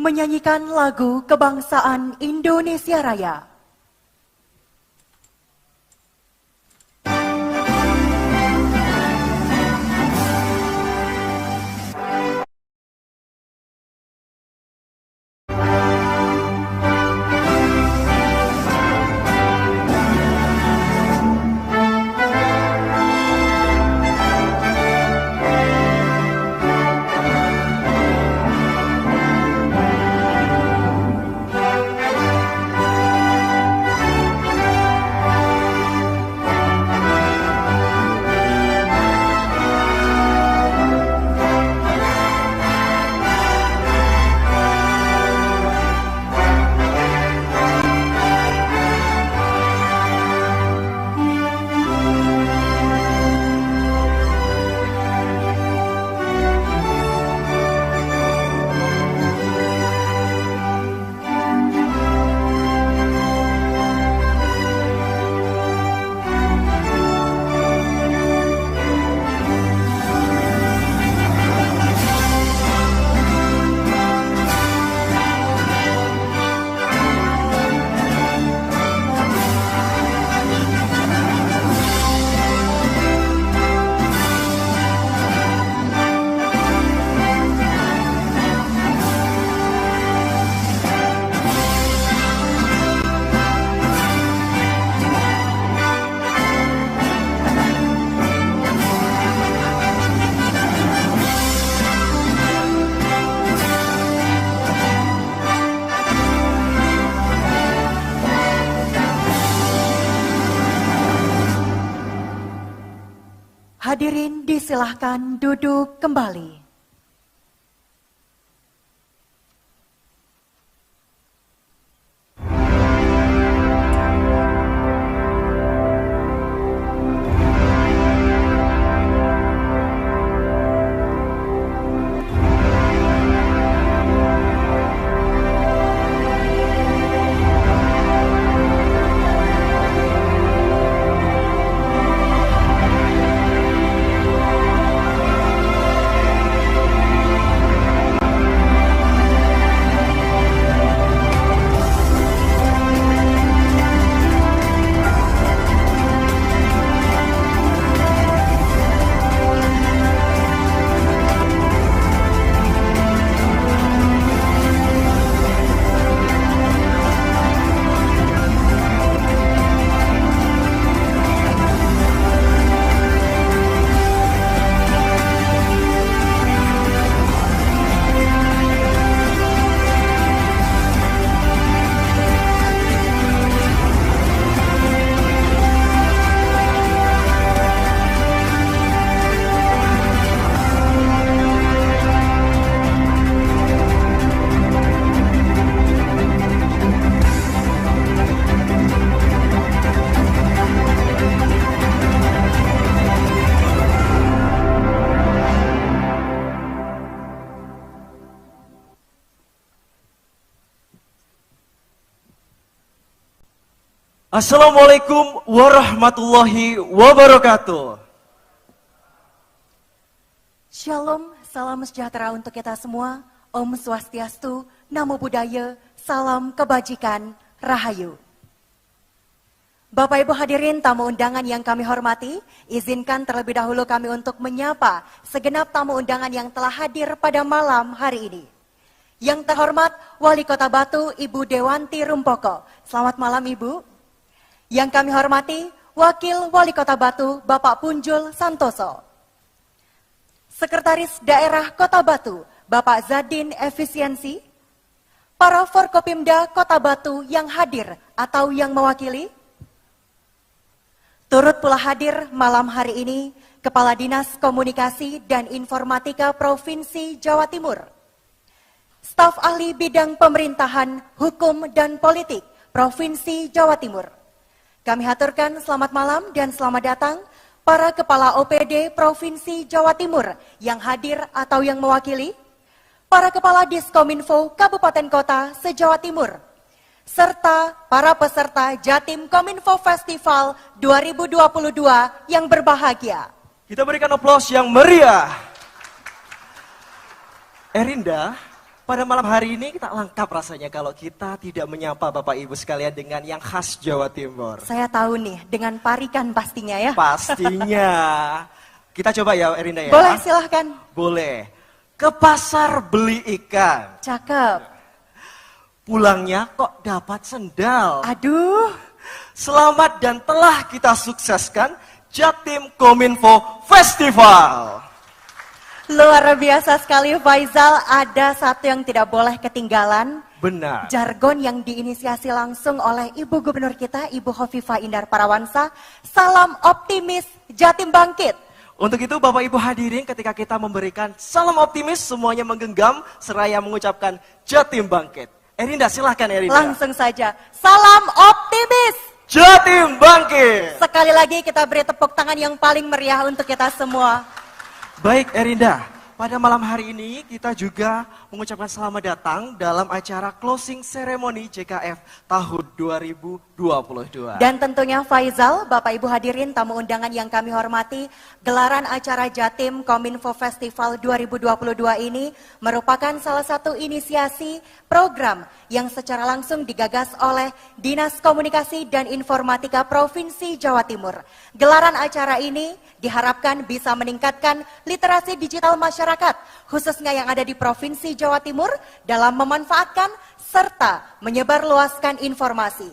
menyanyikan lagu kebangsaan Indonesia Raya. Hadirin disilahkan duduk kembali. Assalamualaikum warahmatullahi wabarakatuh. Shalom, salam sejahtera untuk kita semua. Om Swastiastu, Namo Buddhaya, salam kebajikan, Rahayu. Bapak Ibu hadirin tamu undangan yang kami hormati, izinkan terlebih dahulu kami untuk menyapa segenap tamu undangan yang telah hadir pada malam hari ini. Yang terhormat Wali Kota Batu, Ibu Dewanti Rumpoko. Selamat malam Ibu. Yang kami hormati, Wakil Wali Kota Batu, Bapak Punjul Santoso. Sekretaris Daerah Kota Batu, Bapak Zadin Efisiensi. Para Forkopimda Kota Batu yang hadir atau yang mewakili. Turut pula hadir malam hari ini, Kepala Dinas Komunikasi dan Informatika Provinsi Jawa Timur. Staf Ahli Bidang Pemerintahan, Hukum dan Politik, Provinsi Jawa Timur. Kami haturkan selamat malam dan selamat datang para Kepala OPD Provinsi Jawa Timur yang hadir atau yang mewakili, para Kepala Diskominfo Kabupaten Kota se-Jawa Timur, serta para peserta Jatim Kominfo Festival 2022 yang berbahagia. Kita berikan aplaus yang meriah. Erinda, pada malam hari ini kita lengkap rasanya kalau kita tidak menyapa Bapak Ibu sekalian dengan yang khas Jawa Timur. Saya tahu nih, dengan parikan pastinya ya. Pastinya. Kita coba ya Erinda ya. Boleh, silahkan. Boleh. Ke pasar beli ikan. Cakep. Pulangnya kok dapat sendal. Aduh. Selamat dan telah kita sukseskan Jatim Kominfo Festival. Luar biasa sekali Faizal, ada satu yang tidak boleh ketinggalan. Benar. Jargon yang diinisiasi langsung oleh Ibu Gubernur kita, Ibu Khofifah Indar Parawansa. Salam optimis, Jatim bangkit. Untuk itu Bapak Ibu hadirin ketika kita memberikan salam optimis semuanya menggenggam seraya mengucapkan Jatim bangkit. Erinda silahkan Erinda. Langsung saja, salam optimis. Jatim bangkit. Sekali lagi kita beri tepuk tangan yang paling meriah untuk kita semua. Baik Erinda, pada malam hari ini kita juga mengucapkan selamat datang dalam acara closing ceremony JKF tahun 2022. Dan tentunya Faizal, Bapak Ibu hadirin tamu undangan yang kami hormati, gelaran acara Jatim Kominfo Festival 2022 ini merupakan salah satu inisiasi program yang secara langsung digagas oleh Dinas Komunikasi dan Informatika Provinsi Jawa Timur. Gelaran acara ini diharapkan bisa meningkatkan literasi digital masyarakat, khususnya yang ada di Provinsi Jawa Timur dalam memanfaatkan serta menyebarluaskan informasi.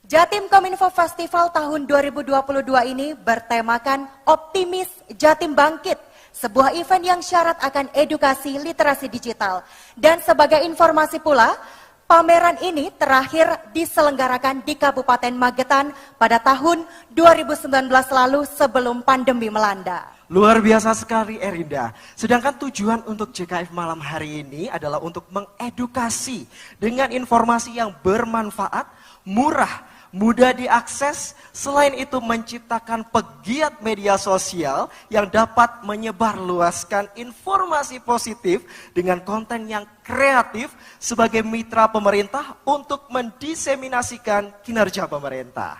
Jatim Kominfo Festival tahun 2022 ini bertemakan Optimis Jatim Bangkit, sebuah event yang syarat akan edukasi literasi digital. Dan sebagai informasi pula, pameran ini terakhir diselenggarakan di Kabupaten Magetan pada tahun 2019 lalu sebelum pandemi melanda. Luar biasa sekali Erinda. Sedangkan tujuan untuk JKF malam hari ini adalah untuk mengedukasi dengan informasi yang bermanfaat, murah, mudah diakses, selain itu menciptakan pegiat media sosial yang dapat menyebarluaskan informasi positif dengan konten yang kreatif sebagai mitra pemerintah untuk mendiseminasikan kinerja pemerintah.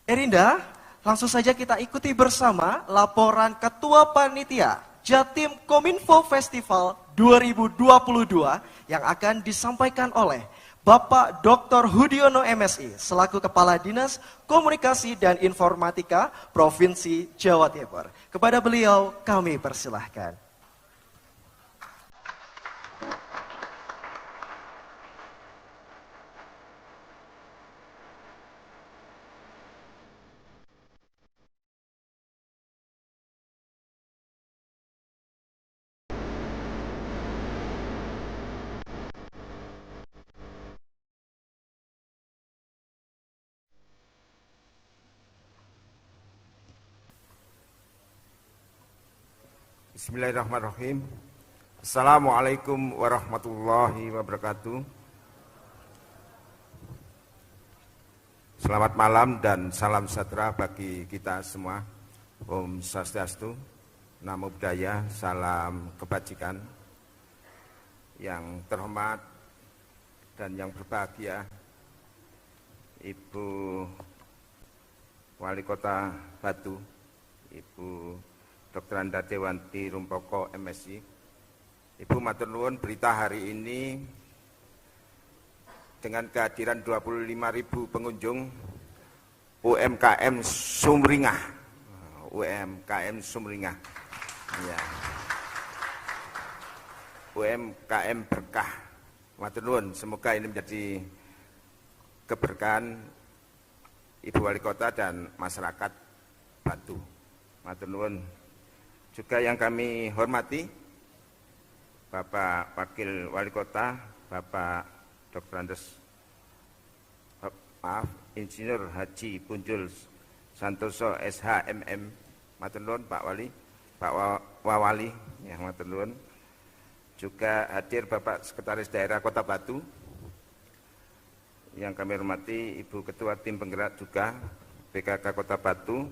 Erinda, langsung saja kita ikuti bersama laporan Ketua Panitia Jatim Kominfo Festival 2022 yang akan disampaikan oleh Bapak Dr. Hudiono MSI selaku Kepala Dinas Komunikasi dan Informatika Provinsi Jawa Timur. Kepada beliau kami persilahkan. Bismillahirrahmanirrahim. Assalamualaikum warahmatullahi wabarakatuh. Selamat malam dan salam sejahtera bagi kita semua. Om Swastiastu, Namo Buddhaya, salam kebajikan. Yang terhormat dan yang berbahagia Ibu Wali Kota Batu, Ibu Dr. Anda Dewanti Rumpoko MSI. Ibu matur nuwun, berita hari ini dengan kehadiran 25.000 pengunjung UMKM Sumringah. UMKM Sumringah. Ya. UMKM berkah. Matur nuwun, semoga ini menjadi keberkahan Ibu Wali Kota dan masyarakat Batu. Matur nuwun. Juga yang kami hormati Bapak Wakil Wali Kota, Bapak Dr. Insinyur Haji Punjul Santoso SHMM. Matur nuwun Pak Wali, Pak Wawali, ya matur nuwun. Juga hadir Bapak Sekretaris Daerah Kota Batu. Yang kami hormati Ibu Ketua Tim Penggerak juga PKK Kota Batu,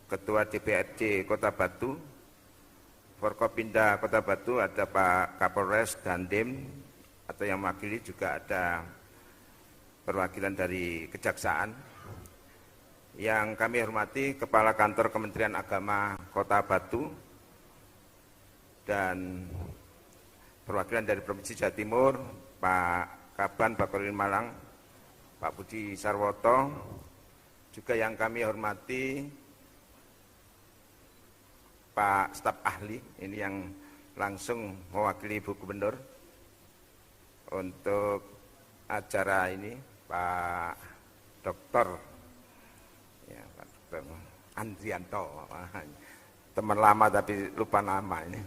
Ketua DPRD Kota Batu, Forkopinda Kota Batu, ada Pak Kapolres Dandim, atau yang mewakili juga ada perwakilan dari Kejaksaan. Yang kami hormati Kepala Kantor Kementerian Agama Kota Batu, dan perwakilan dari Provinsi Jawa Timur, Pak Kaban Bakorin Malang, Pak Budi Sarwoto, juga yang kami hormati Pak staf ahli, ini yang langsung mewakili Ibu Gubernur untuk acara ini, Pak Dokter, ya, Pak Dokter Andrianto, teman lama tapi lupa nama ini.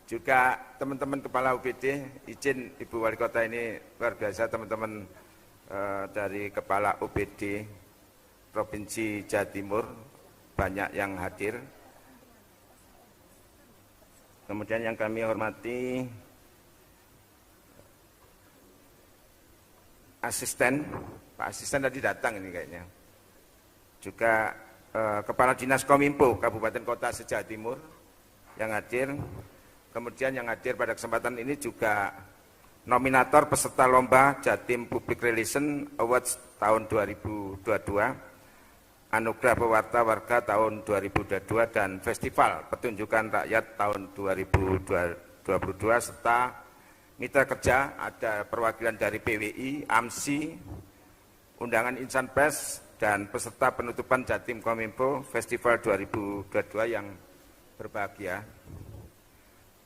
Juga teman-teman kepala UPD, izin Ibu Wali Kota ini luar biasa, teman-teman dari kepala UPD Provinsi Jawa Timur banyak yang hadir. Kemudian yang kami hormati asisten, Pak Asisten tadi datang ini kayaknya. Juga Kepala Dinas Kominfo Kabupaten Kota se-Jawa Timur yang hadir. Kemudian yang hadir pada kesempatan ini juga nominator peserta lomba Jatim Public Relation Awards tahun 2022, Anugerah Pewarta Warga tahun 2022 dan Festival Pertunjukan Rakyat tahun 2022 serta mitra kerja ada perwakilan dari PWI, AMSI, undangan insan pers dan peserta penutupan Jatim Kominfo Festival 2022 yang berbahagia.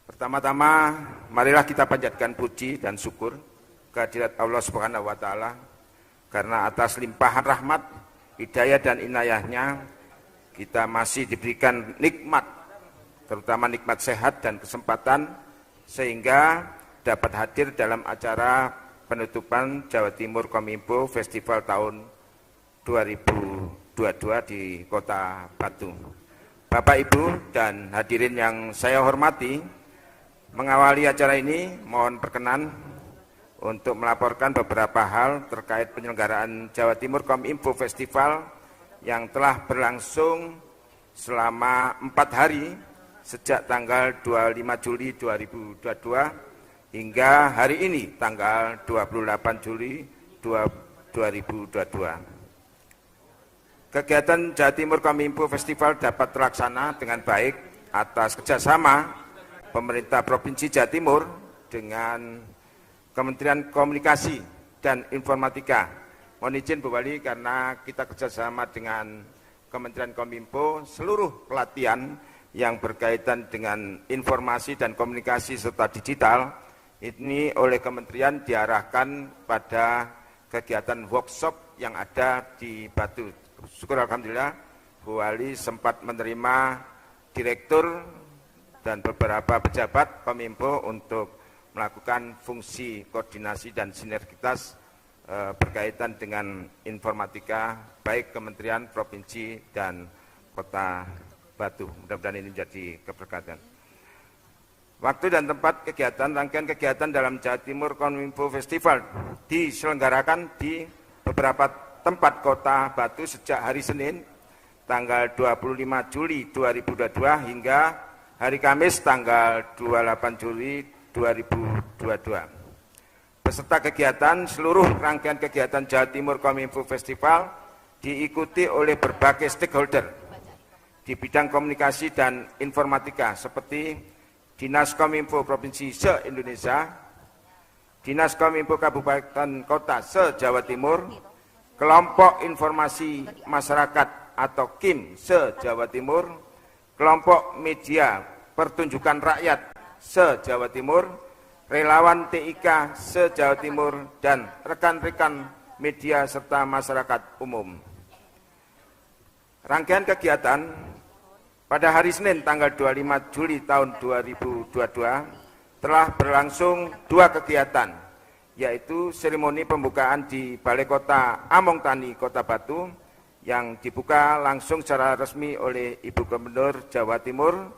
Pertama-tama marilah kita panjatkan puji dan syukur kehadirat Allah Subhanahu wa taala karena atas limpahan rahmat, hidayah dan inayahnya kita masih diberikan nikmat, terutama nikmat sehat dan kesempatan sehingga dapat hadir dalam acara penutupan Jawa Timur Kominfo Festival tahun 2022 di Kota Batu. Bapak Ibu dan hadirin yang saya hormati, mengawali acara ini mohon perkenan untuk melaporkan beberapa hal terkait penyelenggaraan Jawa Timur Kominfo Festival yang telah berlangsung selama 4 hari sejak tanggal 25 Juli 2022 hingga hari ini tanggal 28 Juli 2022. Kegiatan Jawa Timur Kominfo Festival dapat terlaksana dengan baik atas kerjasama pemerintah Provinsi Jawa Timur dengan Kementerian Komunikasi dan Informatika. Mohon izin Bu Wali karena kita kerjasama dengan Kementerian Kominfo, seluruh pelatihan yang berkaitan dengan informasi dan komunikasi serta digital ini oleh Kementerian diarahkan pada kegiatan workshop yang ada di Batu. Syukur alhamdulillah Bu Wali sempat menerima direktur dan beberapa pejabat Kominfo untuk melakukan fungsi koordinasi dan sinergitas berkaitan dengan informatika baik kementerian, provinsi dan kota Batu. Mudah-mudahan ini menjadi keberkatan. Waktu dan tempat kegiatan, rangkaian kegiatan dalam Jawa Timur Kominfo Festival diselenggarakan di beberapa tempat kota Batu sejak hari Senin tanggal 25 Juli 2022 hingga hari Kamis tanggal 28 Juli 2022. Peserta kegiatan, seluruh rangkaian kegiatan Jawa Timur Kominfo Festival diikuti oleh berbagai stakeholder di bidang komunikasi dan informatika seperti Dinas Kominfo Provinsi se-Indonesia, Dinas Kominfo Kabupaten Kota se-Jawa Timur, Kelompok Informasi Masyarakat atau KIM se-Jawa Timur, Kelompok Media Pertunjukan Rakyat se-Jawa Timur, relawan TIK se-Jawa Timur, dan rekan-rekan media serta masyarakat umum. Rangkaian kegiatan pada hari Senin tanggal 25 Juli tahun 2022 telah berlangsung 2 kegiatan, yaitu seremoni pembukaan di Balai Kota Among Tani, Kota Batu, yang dibuka langsung secara resmi oleh Ibu Gubernur Jawa Timur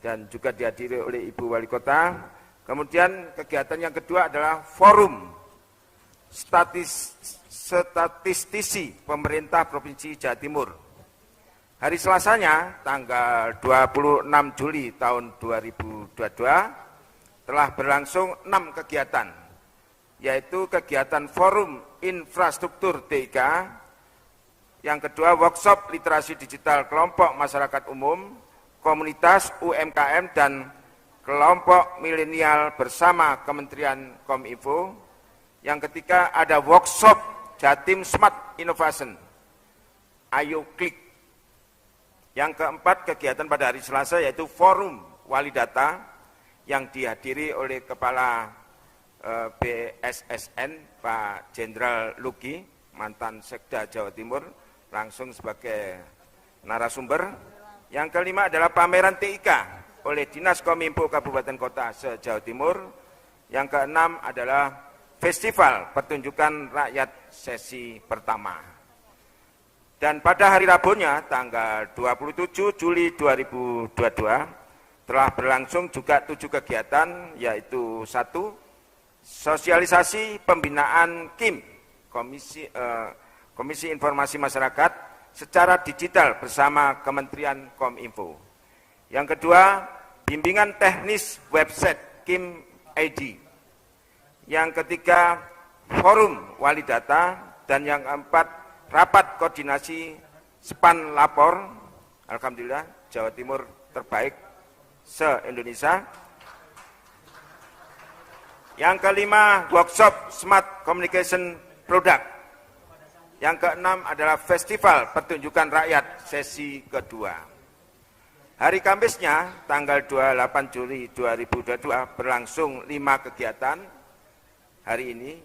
dan juga dihadiri oleh Ibu Wali Kota. Kemudian kegiatan yang kedua adalah forum statistisi pemerintah Provinsi Jawa Timur. Hari Selasanya tanggal 26 Juli tahun 2022 telah berlangsung 6 kegiatan, yaitu kegiatan forum infrastruktur TIK, yang kedua workshop literasi digital kelompok masyarakat umum, komunitas UMKM dan kelompok milenial bersama Kementerian Kominfo. Yang ketiga ada workshop Jatim Smart Innovation, Ayo Klik. Yang keempat kegiatan pada hari Selasa yaitu Forum Wali Data yang dihadiri oleh Kepala BSSN Pak Jenderal Lugi, mantan Sekda Jawa Timur, langsung sebagai narasumber. Yang kelima adalah pameran TIK oleh Dinas Kominfo Kabupaten Kota se-Jawa Timur. Yang keenam adalah Festival Pertunjukan Rakyat sesi pertama. Dan pada hari Rabunya tanggal 27 Juli 2022 telah berlangsung juga 7 kegiatan, yaitu 1. Sosialisasi pembinaan KIM, Komisi Informasi Masyarakat secara digital bersama Kementerian Kominfo. Yang kedua, bimbingan teknis website KIM ID. Yang ketiga, forum wali data. Dan yang keempat, rapat koordinasi SPAN lapor. Alhamdulillah, Jawa Timur terbaik se-Indonesia. Yang kelima, workshop Smart Communication Product. Yang keenam adalah Festival Pertunjukan Rakyat sesi kedua. Hari Kamisnya, tanggal 28 Juli 2022, berlangsung 5 kegiatan. Hari ini,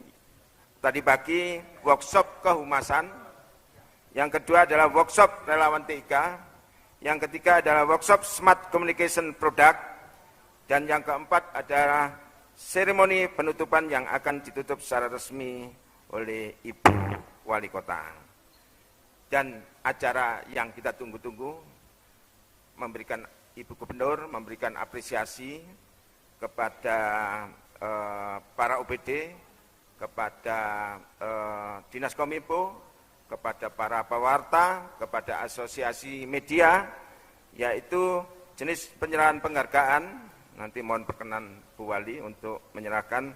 tadi pagi workshop kehumasan, yang kedua adalah workshop relawan TIK, yang ketiga adalah workshop Smart Communication Product, dan yang keempat adalah seremoni penutupan yang akan ditutup secara resmi oleh Ibu Wali Kota. Dan acara yang kita tunggu-tunggu, memberikan Ibu Gubernur, memberikan apresiasi kepada para OPD, kepada Dinas Kominfo, kepada para pewarta, kepada asosiasi media, yaitu jenis penyerahan penghargaan. Nanti mohon perkenan Bu Wali untuk menyerahkan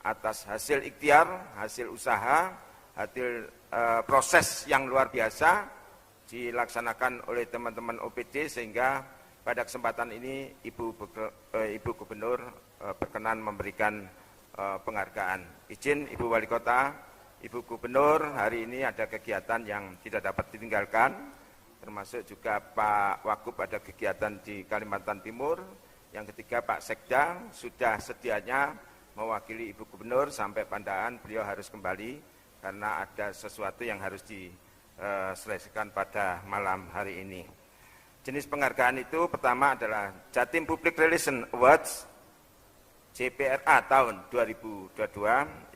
atas hasil ikhtiar, hasil usaha, hasil proses yang luar biasa dilaksanakan oleh teman-teman OPD, sehingga pada kesempatan ini Ibu Gubernur berkenan memberikan penghargaan. Izin Ibu Wali Kota, Ibu Gubernur, hari ini ada kegiatan yang tidak dapat ditinggalkan, termasuk juga Pak Wagub ada kegiatan di Kalimantan Timur. Yang ketiga Pak Sekda sudah sedianya mewakili Ibu Gubernur sampai Pandaan, beliau harus kembali karena ada sesuatu yang harus diselesaikan pada malam hari ini. Jenis penghargaan itu pertama adalah Jatim Public Relation Awards JPRA tahun 2022.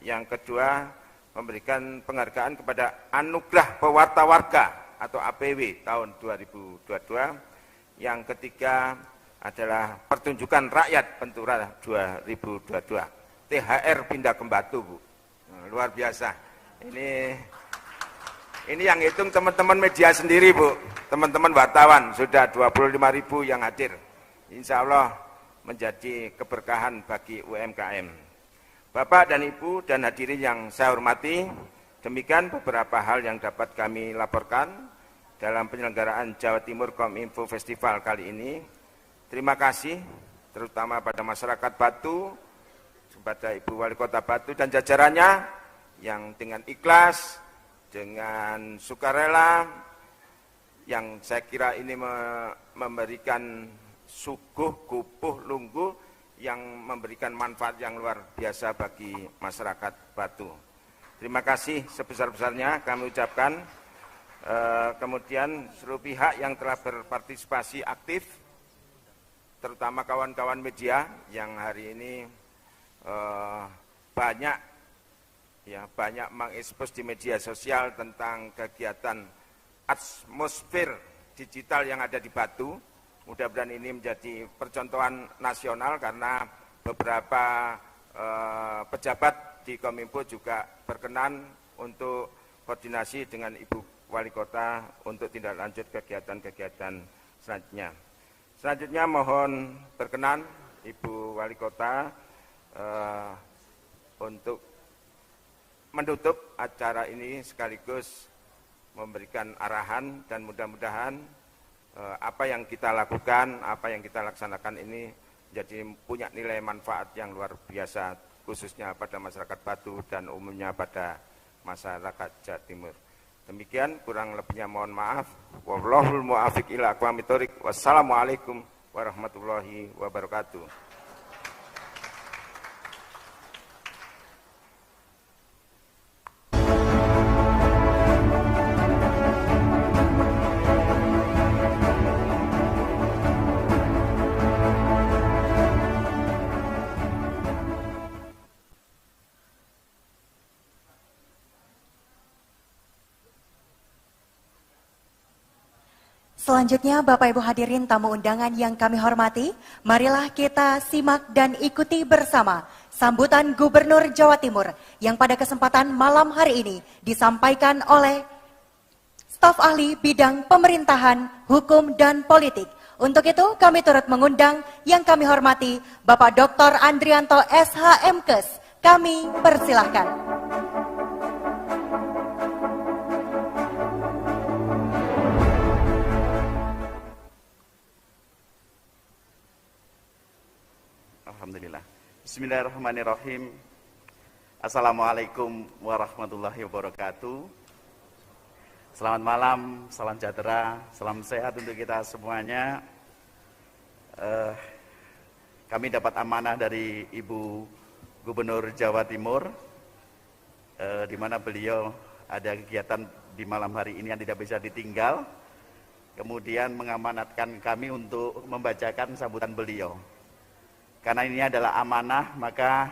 Yang kedua memberikan penghargaan kepada Anugerah Pewarta Warga atau APW tahun 2022. Yang ketiga adalah Pertunjukan Rakyat Pentura 2022. THR pindah ke Batu, Bu. Luar biasa. Ini yang hitung teman-teman media sendiri, Bu. Teman-teman wartawan sudah 25.000 yang hadir. Insya Allah menjadi keberkahan bagi UMKM. Bapak dan Ibu dan hadirin yang saya hormati, demikian beberapa hal yang dapat kami laporkan dalam penyelenggaraan Jawa Timur Kominfo Festival kali ini. Terima kasih terutama pada masyarakat Batu, kepada Ibu Wali Kota Batu dan jajarannya yang dengan ikhlas, dengan sukarela, yang saya kira ini memberikan suguh, kupuh, lungguh yang memberikan manfaat yang luar biasa bagi masyarakat Batu. Terima kasih sebesar-besarnya kami ucapkan. Kemudian seluruh pihak yang telah berpartisipasi aktif, terutama kawan-kawan media yang hari ini banyak mengekspos di media sosial tentang kegiatan atmosfer digital yang ada di Batu. Mudah-mudahan ini menjadi percontohan nasional karena beberapa pejabat di Kominfo juga berkenan untuk koordinasi dengan Ibu Wali Kota untuk tindak lanjut kegiatan-kegiatan selanjutnya. Selanjutnya mohon berkenan Ibu Wali Kota untuk menutup acara ini sekaligus memberikan arahan dan mudah-mudahan apa yang kita lakukan, apa yang kita laksanakan ini jadi punya nilai manfaat yang luar biasa, khususnya pada masyarakat Batu dan umumnya pada masyarakat Jawa Timur. Demikian, kurang lebihnya mohon maaf. Wallahul muwaffiq ila aqwamit thoriq. Wassalamualaikum warahmatullahi wabarakatuh. Selanjutnya, Bapak Ibu hadirin tamu undangan yang kami hormati, marilah kita simak dan ikuti bersama sambutan Gubernur Jawa Timur yang pada kesempatan malam hari ini disampaikan oleh staf ahli bidang pemerintahan, hukum, dan politik. Untuk itu, kami turut mengundang yang kami hormati Bapak Dr. Andrianto SHMKes. Kami persilahkan. Alhamdulillah. Bismillahirrahmanirrahim. Assalamualaikum warahmatullahi wabarakatuh. Selamat malam, salam sejahtera, salam sehat untuk kita semuanya. Kami dapat amanah dari Ibu Gubernur Jawa Timur, di mana beliau ada kegiatan di malam hari ini yang tidak bisa ditinggal. Kemudian mengamanatkan kami untuk membacakan sambutan beliau. Karena ini adalah amanah, maka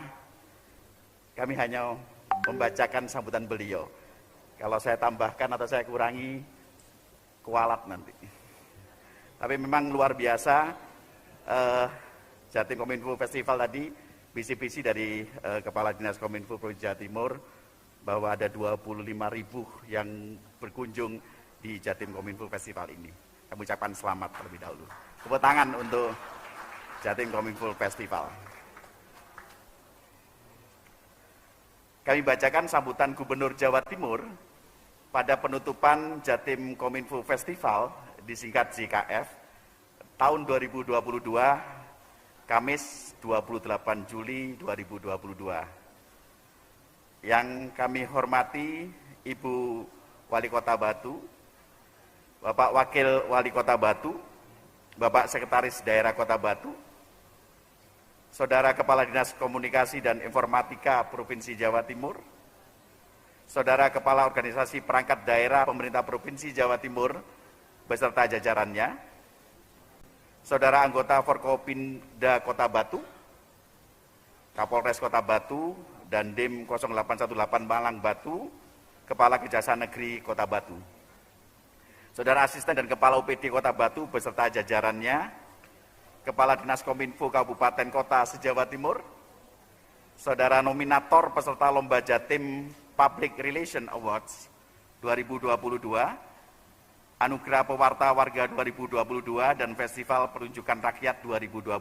kami hanya membacakan sambutan beliau. Kalau saya tambahkan atau saya kurangi, kualat nanti. Tapi memang luar biasa, Jatim Kominfo Festival tadi, visi-visi dari Kepala Dinas Kominfo Provinsi Jawa Timur, bahwa ada 25.000 yang berkunjung di Jatim Kominfo Festival ini. Kami ucapkan selamat terlebih dahulu. Tepuk tangan untuk Jatim Kominfo Festival. Kami bacakan sambutan Gubernur Jawa Timur pada penutupan Jatim Kominfo Festival, disingkat JKF, tahun 2022, Kamis 28 Juli 2022. Yang kami hormati Ibu Wali Kota Batu, Bapak Wakil Wali Kota Batu, Bapak Sekretaris Daerah Kota Batu, Saudara Kepala Dinas Komunikasi dan Informatika Provinsi Jawa Timur, Saudara Kepala Organisasi Perangkat Daerah Pemerintah Provinsi Jawa Timur beserta jajarannya, Saudara anggota Forkopimda Kota Batu, Kapolres Kota Batu, dan Dim 0818 Malang Batu, Kepala Kejaksaan Negeri Kota Batu, Saudara Asisten dan Kepala UPD Kota Batu beserta jajarannya, Kepala Dinas Kominfo Kabupaten Kota se-Jawa Timur, Saudara nominator peserta Lomba Jatim Public Relation Awards 2022, Anugerah Pewarta Warga 2022 dan Festival Pertunjukan Rakyat 2022,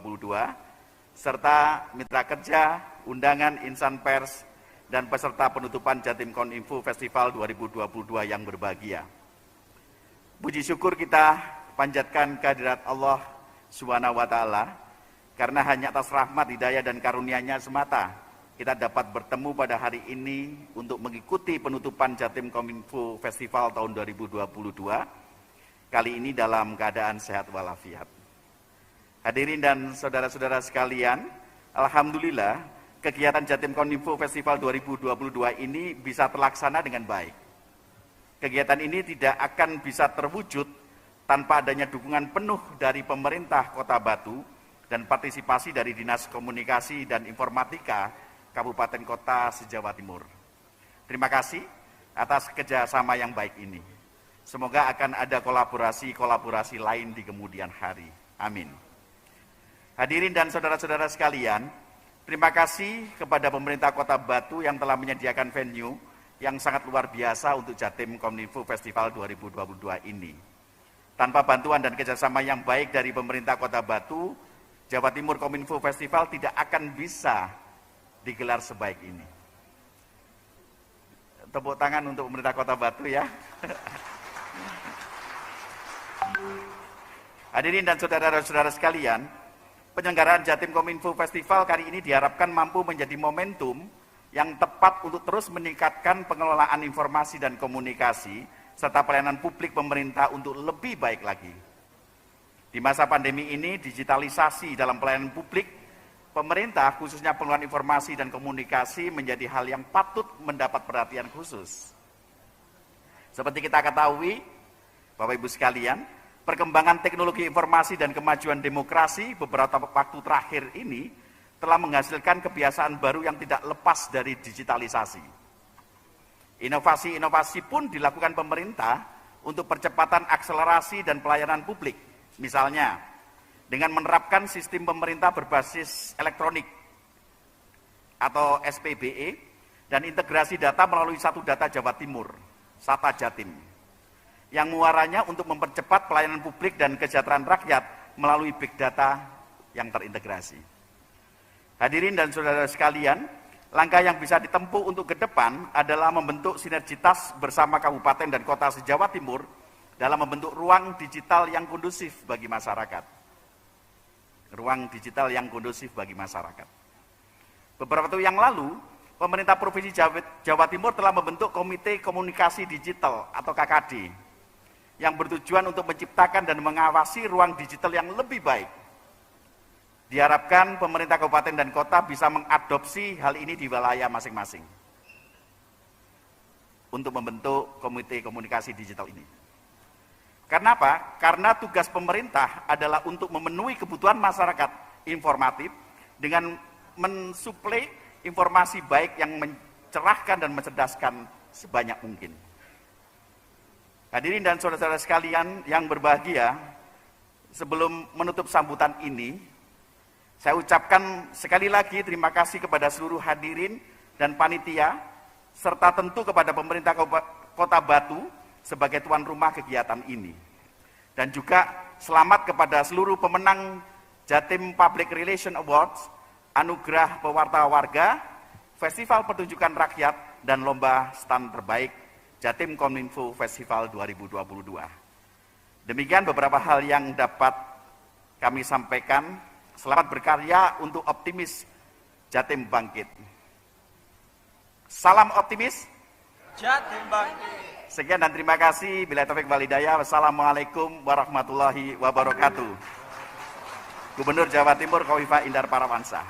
serta mitra kerja, undangan insan pers, dan peserta penutupan Jatim Kominfo Festival 2022 yang berbahagia. Puji syukur kita panjatkan kehadirat Allah Subhanahu wa Ta'ala, karena hanya atas rahmat, hidayah, dan karunia-Nya semata kita dapat bertemu pada hari ini untuk mengikuti penutupan Jatim Kominfo Festival tahun 2022, kali ini dalam keadaan sehat walafiat. Hadirin dan saudara-saudara sekalian, alhamdulillah kegiatan Jatim Kominfo Festival 2022 ini bisa terlaksana dengan baik. Kegiatan ini tidak akan bisa terwujud tanpa adanya dukungan penuh dari pemerintah Kota Batu dan partisipasi dari Dinas Komunikasi dan Informatika Kabupaten Kota se-Jawa Timur. Terima kasih atas kerjasama yang baik ini. Semoga akan ada kolaborasi lain di kemudian hari. Amin. Hadirin dan saudara-saudara sekalian, terima kasih kepada pemerintah Kota Batu yang telah menyediakan venue yang sangat luar biasa untuk Jatim Kominfo Festival 2022 ini. Tanpa bantuan dan kerjasama yang baik dari pemerintah Kota Batu, Jawa Timur Kominfo Festival tidak akan bisa digelar sebaik ini. Tepuk tangan untuk pemerintah Kota Batu ya. Hadirin dan saudara-saudara sekalian, penyelenggaraan Jatim Kominfo Festival kali ini diharapkan mampu menjadi momentum yang tepat untuk terus meningkatkan pengelolaan informasi dan komunikasi serta pelayanan publik pemerintah untuk lebih baik lagi. Di masa pandemi ini, digitalisasi dalam pelayanan publik pemerintah, khususnya pengelolaan informasi dan komunikasi, menjadi hal yang patut mendapat perhatian khusus. Seperti kita ketahui, Bapak Ibu sekalian, perkembangan teknologi informasi dan kemajuan demokrasi beberapa waktu terakhir ini telah menghasilkan kebiasaan baru yang tidak lepas dari digitalisasi. Inovasi-inovasi pun dilakukan pemerintah untuk percepatan akselerasi dan pelayanan publik. Misalnya, dengan menerapkan sistem pemerintah berbasis elektronik atau SPBE dan integrasi data melalui Satu Data Jawa Timur, SATA Jatim, yang muaranya untuk mempercepat pelayanan publik dan kesejahteraan rakyat melalui big data yang terintegrasi. Hadirin dan saudara sekalian, langkah yang bisa ditempuh untuk ke depan adalah membentuk sinergitas bersama kabupaten dan kota se-Jawa Timur dalam membentuk ruang digital yang kondusif bagi masyarakat. Ruang digital yang kondusif bagi masyarakat. Beberapa waktu yang lalu, pemerintah Provinsi Jawa Timur telah membentuk Komite Komunikasi Digital atau KKD yang bertujuan untuk menciptakan dan mengawasi ruang digital yang lebih baik. Diharapkan pemerintah kabupaten dan kota bisa mengadopsi hal ini di wilayah masing-masing untuk membentuk Komite Komunikasi Digital ini. Karena apa? Karena tugas pemerintah adalah untuk memenuhi kebutuhan masyarakat informatif dengan mensuplai informasi baik yang mencerahkan dan mencerdaskan sebanyak mungkin. Hadirin dan saudara-saudara sekalian yang berbahagia, sebelum menutup sambutan ini, saya ucapkan sekali lagi terima kasih kepada seluruh hadirin dan panitia, serta tentu kepada pemerintah Kota Batu sebagai tuan rumah kegiatan ini. Dan juga selamat kepada seluruh pemenang Jatim Public Relation Awards, Anugerah Pewarta Warga, Festival Pertunjukan Rakyat, dan Lomba Stand Terbaik Jatim Kominfo Festival 2022. Demikian beberapa hal yang dapat kami sampaikan. Selamat berkarya untuk optimis Jatim bangkit. Salam optimis. Jatim bangkit. Sekian dan terima kasih. Bila taufik wal hidayah. Wassalamualaikum warahmatullahi wabarakatuh. Gubernur Jawa Timur Khofifah Indar Parawansa.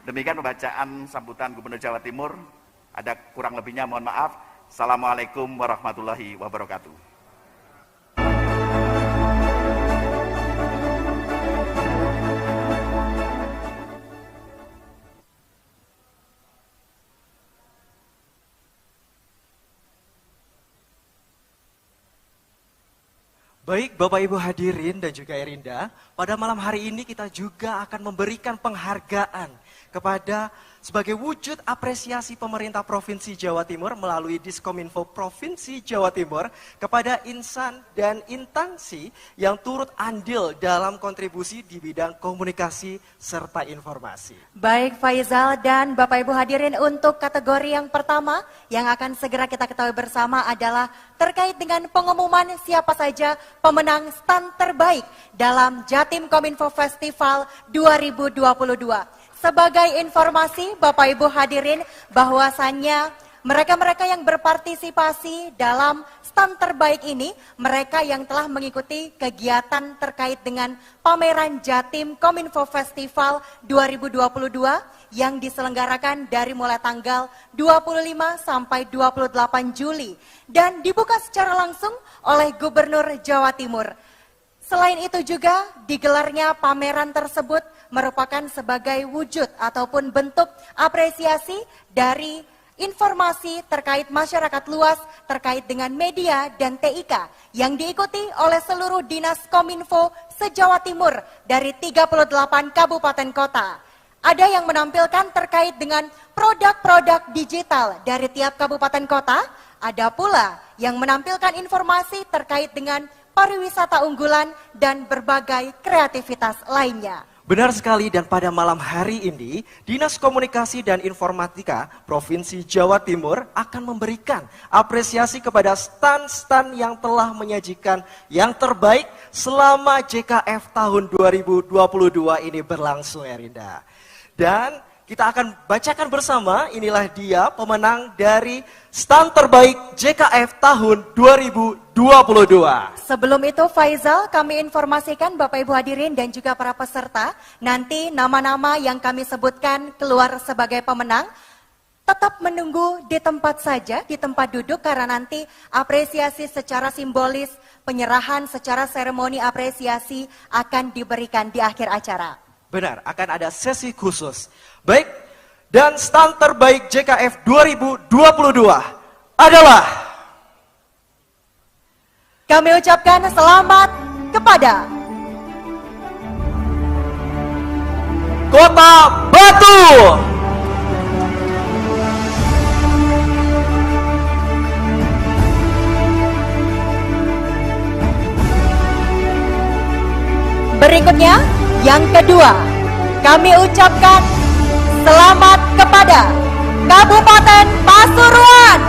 Demikian pembacaan sambutan Gubernur Jawa Timur. Ada kurang lebihnya mohon maaf. Assalamualaikum warahmatullahi wabarakatuh. Baik Bapak Ibu hadirin dan juga Erinda, pada malam hari ini kita juga akan memberikan penghargaan kepada sebagai wujud apresiasi pemerintah Provinsi Jawa Timur melalui Diskominfo Provinsi Jawa Timur kepada insan dan instansi yang turut andil dalam kontribusi di bidang komunikasi serta informasi. Baik Faizal dan Bapak Ibu hadirin, untuk kategori yang pertama yang akan segera kita ketahui bersama adalah terkait dengan pengumuman siapa saja pemenang stand terbaik dalam Jatim Kominfo Festival 2022. Sebagai informasi Bapak Ibu hadirin, bahwasannya mereka-mereka yang berpartisipasi dalam stand terbaik ini, mereka yang telah mengikuti kegiatan terkait dengan pameran Jatim Kominfo Festival 2022 yang diselenggarakan dari mulai tanggal 25 sampai 28 Juli dan dibuka secara langsung oleh Gubernur Jawa Timur. Selain itu juga digelarnya pameran tersebut merupakan sebagai wujud ataupun bentuk apresiasi dari informasi terkait masyarakat luas terkait dengan media dan TIK yang diikuti oleh seluruh dinas Kominfo se-Jawa Timur dari 38 kabupaten kota. Ada yang menampilkan terkait dengan produk-produk digital dari tiap kabupaten kota, ada pula yang menampilkan informasi terkait dengan pariwisata unggulan dan berbagai kreativitas lainnya. Benar sekali, dan pada malam hari ini, Dinas Komunikasi dan Informatika Provinsi Jawa Timur akan memberikan apresiasi kepada stan-stan yang telah menyajikan yang terbaik selama JKF tahun 2022 ini berlangsung, Erinda. Dan kita akan bacakan bersama, inilah dia pemenang dari stan terbaik JKF tahun 2022. Sebelum itu Faizal, kami informasikan Bapak Ibu hadirin dan juga para peserta, nanti nama-nama yang kami sebutkan keluar sebagai pemenang, tetap menunggu di tempat saja, di tempat duduk, karena nanti apresiasi secara simbolis, penyerahan secara seremoni apresiasi akan diberikan di akhir acara. Benar, akan ada sesi khusus. Baik, dan stan terbaik JKF 2022 adalah, kami ucapkan selamat kepada Kota Batu. Berikutnya, yang kedua, kami ucapkan selamat kepada Kabupaten Pasuruan.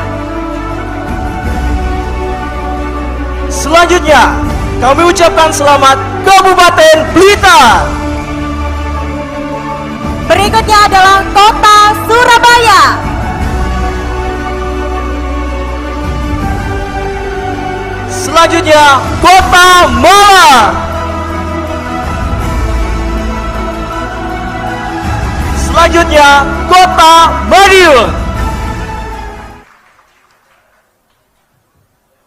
Selanjutnya, kami ucapkan selamat Kabupaten Blitar. Berikutnya adalah Kota Surabaya. Selanjutnya, Kota Malang. Selanjutnya, Kota Madiun.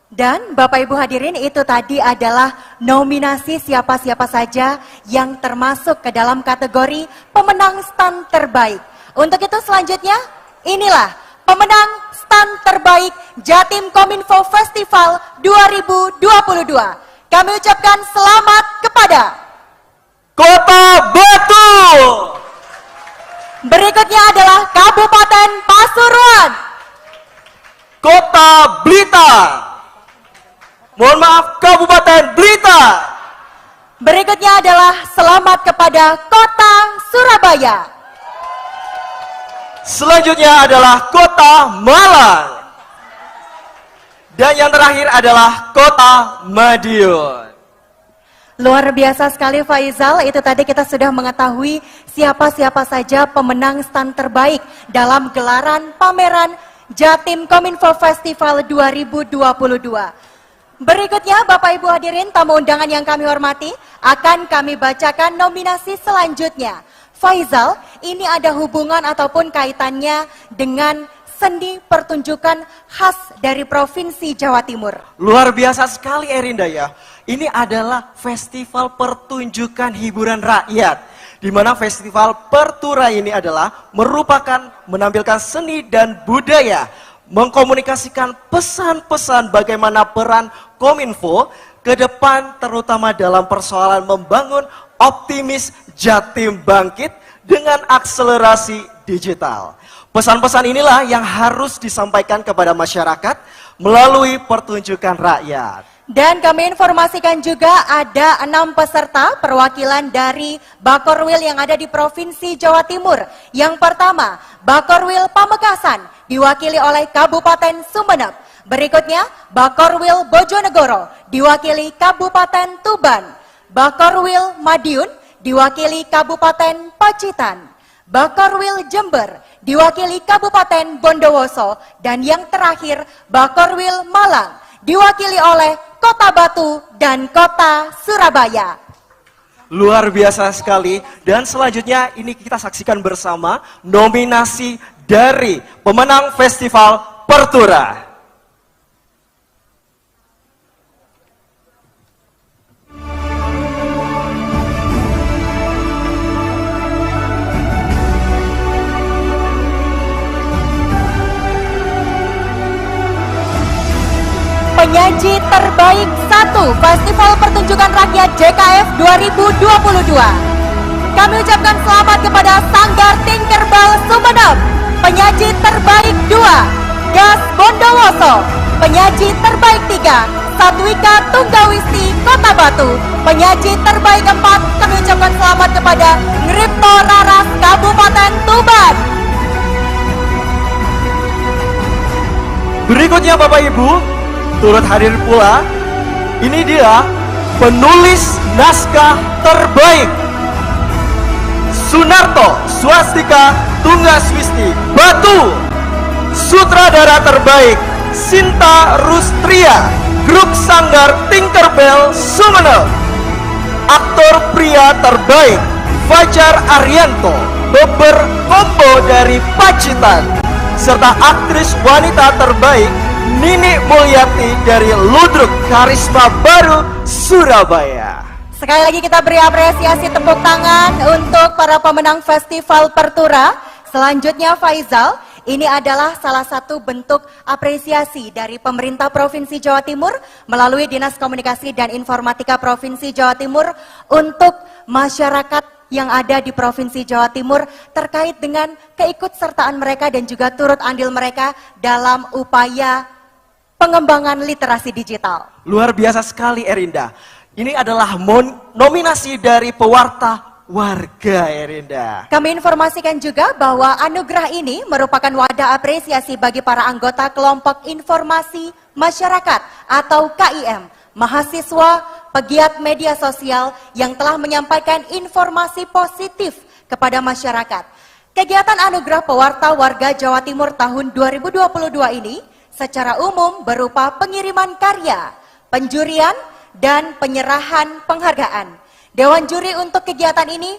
Dan Bapak Ibu hadirin, itu tadi adalah nominasi siapa-siapa saja yang termasuk ke dalam kategori pemenang stan terbaik. Untuk itu selanjutnya, inilah pemenang stan terbaik Jatim Kominfo Festival 2022. Kami ucapkan selamat kepada Kota Batu. Berikutnya adalah Kabupaten Pasuruan. Kota Blitar. Mohon maaf, Kabupaten Blitar. Berikutnya adalah selamat kepada Kota Surabaya. Selanjutnya adalah Kota Malang. Dan yang terakhir adalah Kota Madiun. Luar biasa sekali Faizal, itu tadi kita sudah mengetahui siapa-siapa saja pemenang stan terbaik dalam gelaran pameran Jatim Kominfo Festival 2022. Berikutnya Bapak Ibu hadirin tamu undangan yang kami hormati, akan kami bacakan nominasi selanjutnya. Faizal, ini ada hubungan ataupun kaitannya dengan seni pertunjukan khas dari Provinsi Jawa Timur. Luar biasa sekali, Erinda ya. Ini adalah festival pertunjukan hiburan rakyat, di mana festival Pertura ini adalah merupakan menampilkan seni dan budaya, mengkomunikasikan pesan-pesan bagaimana peran Kominfo ke depan, terutama dalam persoalan membangun optimis Jatim bangkit dengan akselerasi digital. Pesan-pesan inilah yang harus disampaikan kepada masyarakat melalui pertunjukan rakyat. Dan kami informasikan juga ada 6 peserta perwakilan dari Bakorwil yang ada di Provinsi Jawa Timur. Yang pertama, Bakorwil Pamekasan diwakili oleh Kabupaten Sumeneb. Berikutnya, Bakorwil Bojonegoro diwakili Kabupaten Tuban. Bakorwil Madiun diwakili Kabupaten Pacitan. Bakorwil Jember diwakili Kabupaten Bondowoso. Dan yang terakhir, Bakorwil Malang diwakili oleh Kota Batu dan Kota Surabaya. Luar biasa sekali. Dan selanjutnya ini kita saksikan bersama nominasi dari pemenang Festival Pertura. Penyaji terbaik 1 Festival Pertunjukan Rakyat JKF 2022. Kami ucapkan selamat kepada Sanggar Tinkerbell Sumeneb. Penyaji terbaik 2 Gas Bondowoso. Penyaji terbaik 3 Satwika Tunggawisti Kota Batu. Penyaji terbaik 4 kami ucapkan selamat kepada Ngripto Raras Kabupaten Tuban. Berikutnya Bapak Ibu, turut hadir pula, ini dia penulis naskah terbaik Sunarto Swastika Tunggaswisti Batu. Sutradara terbaik Sinta Rustria, Grup Sanggar Tinkerbell Sumeneb. Aktor pria terbaik Fajar Arianto, Beber Kombo dari Pacitan. Serta aktris wanita terbaik Nini Mulyati dari Ludruk Karisma Baru Surabaya. Sekali lagi kita beri apresiasi tepuk tangan untuk para pemenang Festival Pertura. Selanjutnya Faizal, ini adalah salah satu bentuk apresiasi dari pemerintah Provinsi Jawa Timur melalui Dinas Komunikasi dan Informatika Provinsi Jawa Timur untuk masyarakat yang ada di Provinsi Jawa Timur terkait dengan keikutsertaan mereka dan juga turut andil mereka dalam upaya pengembangan literasi digital. Luar biasa sekali Erinda. Ini adalah nominasi dari pewarta warga Erinda. Kami informasikan juga bahwa anugerah ini merupakan wadah apresiasi bagi para anggota kelompok informasi masyarakat atau KIM, mahasiswa, pegiat media sosial yang telah menyampaikan informasi positif kepada masyarakat. Kegiatan Anugerah Pewarta Warga Jawa Timur tahun 2022 ini secara umum berupa pengiriman karya, penjurian, dan penyerahan penghargaan. Dewan juri untuk kegiatan ini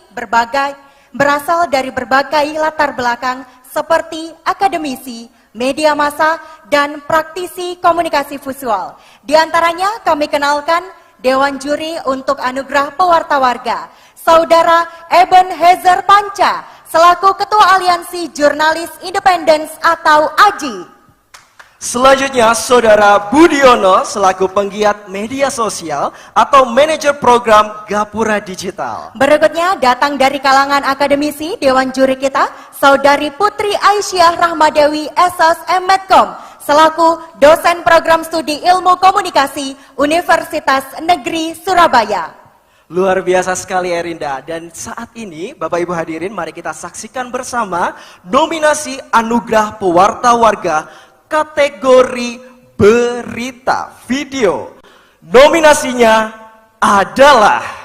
berasal dari berbagai latar belakang seperti akademisi, media massa, dan praktisi komunikasi visual. Di antaranya kami kenalkan Dewan Juri untuk Anugerah Pewarta Warga, Saudara Eben Hezer Panca, selaku Ketua Aliansi Jurnalis Independen atau AJI. Selanjutnya Saudara Budiono selaku penggiat media sosial atau manajer program Gapura Digital. Berikutnya datang dari kalangan akademisi Dewan Juri kita, Saudari Putri Aisyah Rahmadewi SSM Medcom, selaku dosen program studi ilmu komunikasi Universitas Negeri Surabaya. Luar biasa sekali Erinda. Dan saat ini Bapak Ibu hadirin, mari kita saksikan bersama nominasi Anugerah Pewarta Warga kategori berita video. Nominasinya adalah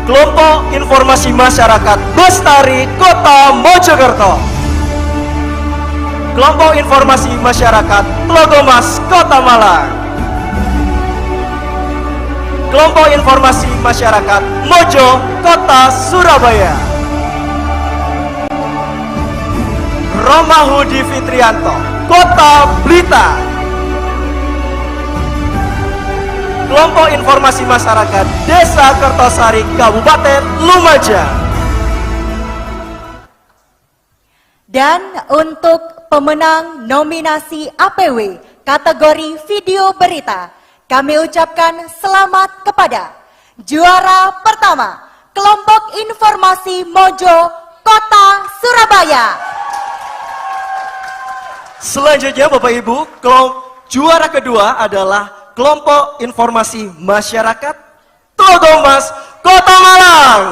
Kelompok Informasi Masyarakat Bestari Kota Mojokerto. Kelompok Informasi Masyarakat Tlogomas Kota Malang. Kelompok Informasi Masyarakat Mojo Kota Surabaya. Romahudi Fitrianto Kota Blitar. Kelompok Informasi Masyarakat Desa Kertosari Kabupaten Lumajang. Dan untuk pemenang nominasi APW kategori video berita, kami ucapkan selamat kepada juara pertama, Kelompok Informasi Mojo Kota Surabaya. Selanjutnya Bapak Ibu, juara kedua adalah Kelompok Informasi Masyarakat Tlogomas Kota Malang.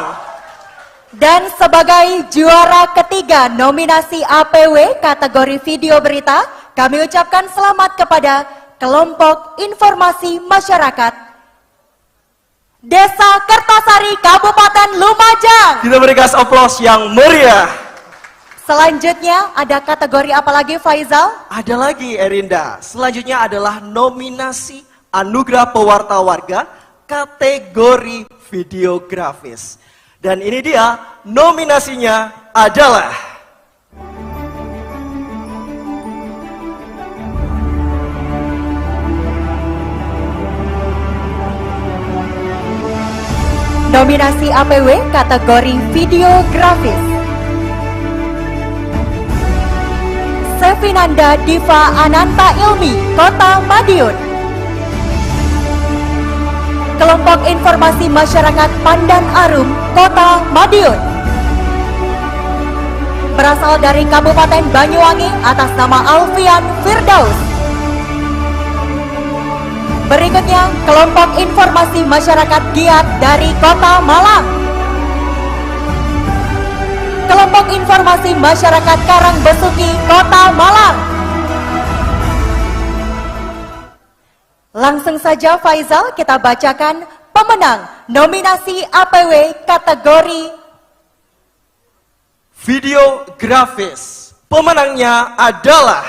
Dan sebagai juara ketiga nominasi APW kategori video berita, kami ucapkan selamat kepada Kelompok Informasi Masyarakat Desa Kertosari Kabupaten Lumajang. Kita berikan aplaus yang meriah. Selanjutnya ada kategori apa lagi Faizal? Ada lagi Erinda. Selanjutnya adalah nominasi Anugerah Pewarta Warga kategori videografis. Dan ini dia nominasinya adalah nominasi APW kategori videografis, Sevinanda Diva Ananta Ilmi, Kota Madiun. Kelompok Informasi Masyarakat Pandan Arum, Kota Madiun. Berasal dari Kabupaten Banyuwangi atas nama Alfian Firdaus. Berikutnya, Kelompok Informasi Masyarakat Giat dari Kota Malang. Kelompok Informasi Masyarakat Karangbesuki, Kota Malang. Langsung saja Faizal, kita bacakan pemenang nominasi APW kategori video grafis. Pemenangnya adalah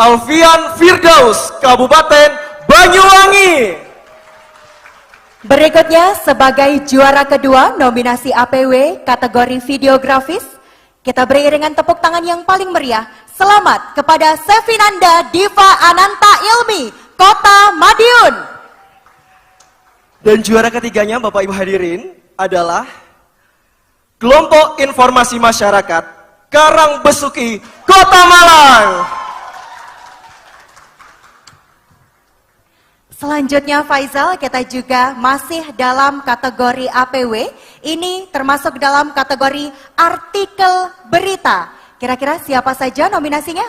Alfian Firdaus, Kabupaten Banyuwangi. Berikutnya, sebagai juara kedua nominasi APW kategori videografis, kita beri iringan tepuk tangan yang paling meriah. Selamat kepada Sevinanda Diva Ananta Ilmi, Kota Madiun. Dan juara ketiganya, Bapak Ibu hadirin, adalah Kelompok Informasi Masyarakat Karangbesuki, Kota Malang. Selanjutnya Faizal, kita juga masih dalam kategori APW. Ini termasuk dalam kategori artikel berita. Kira-kira siapa saja nominasinya?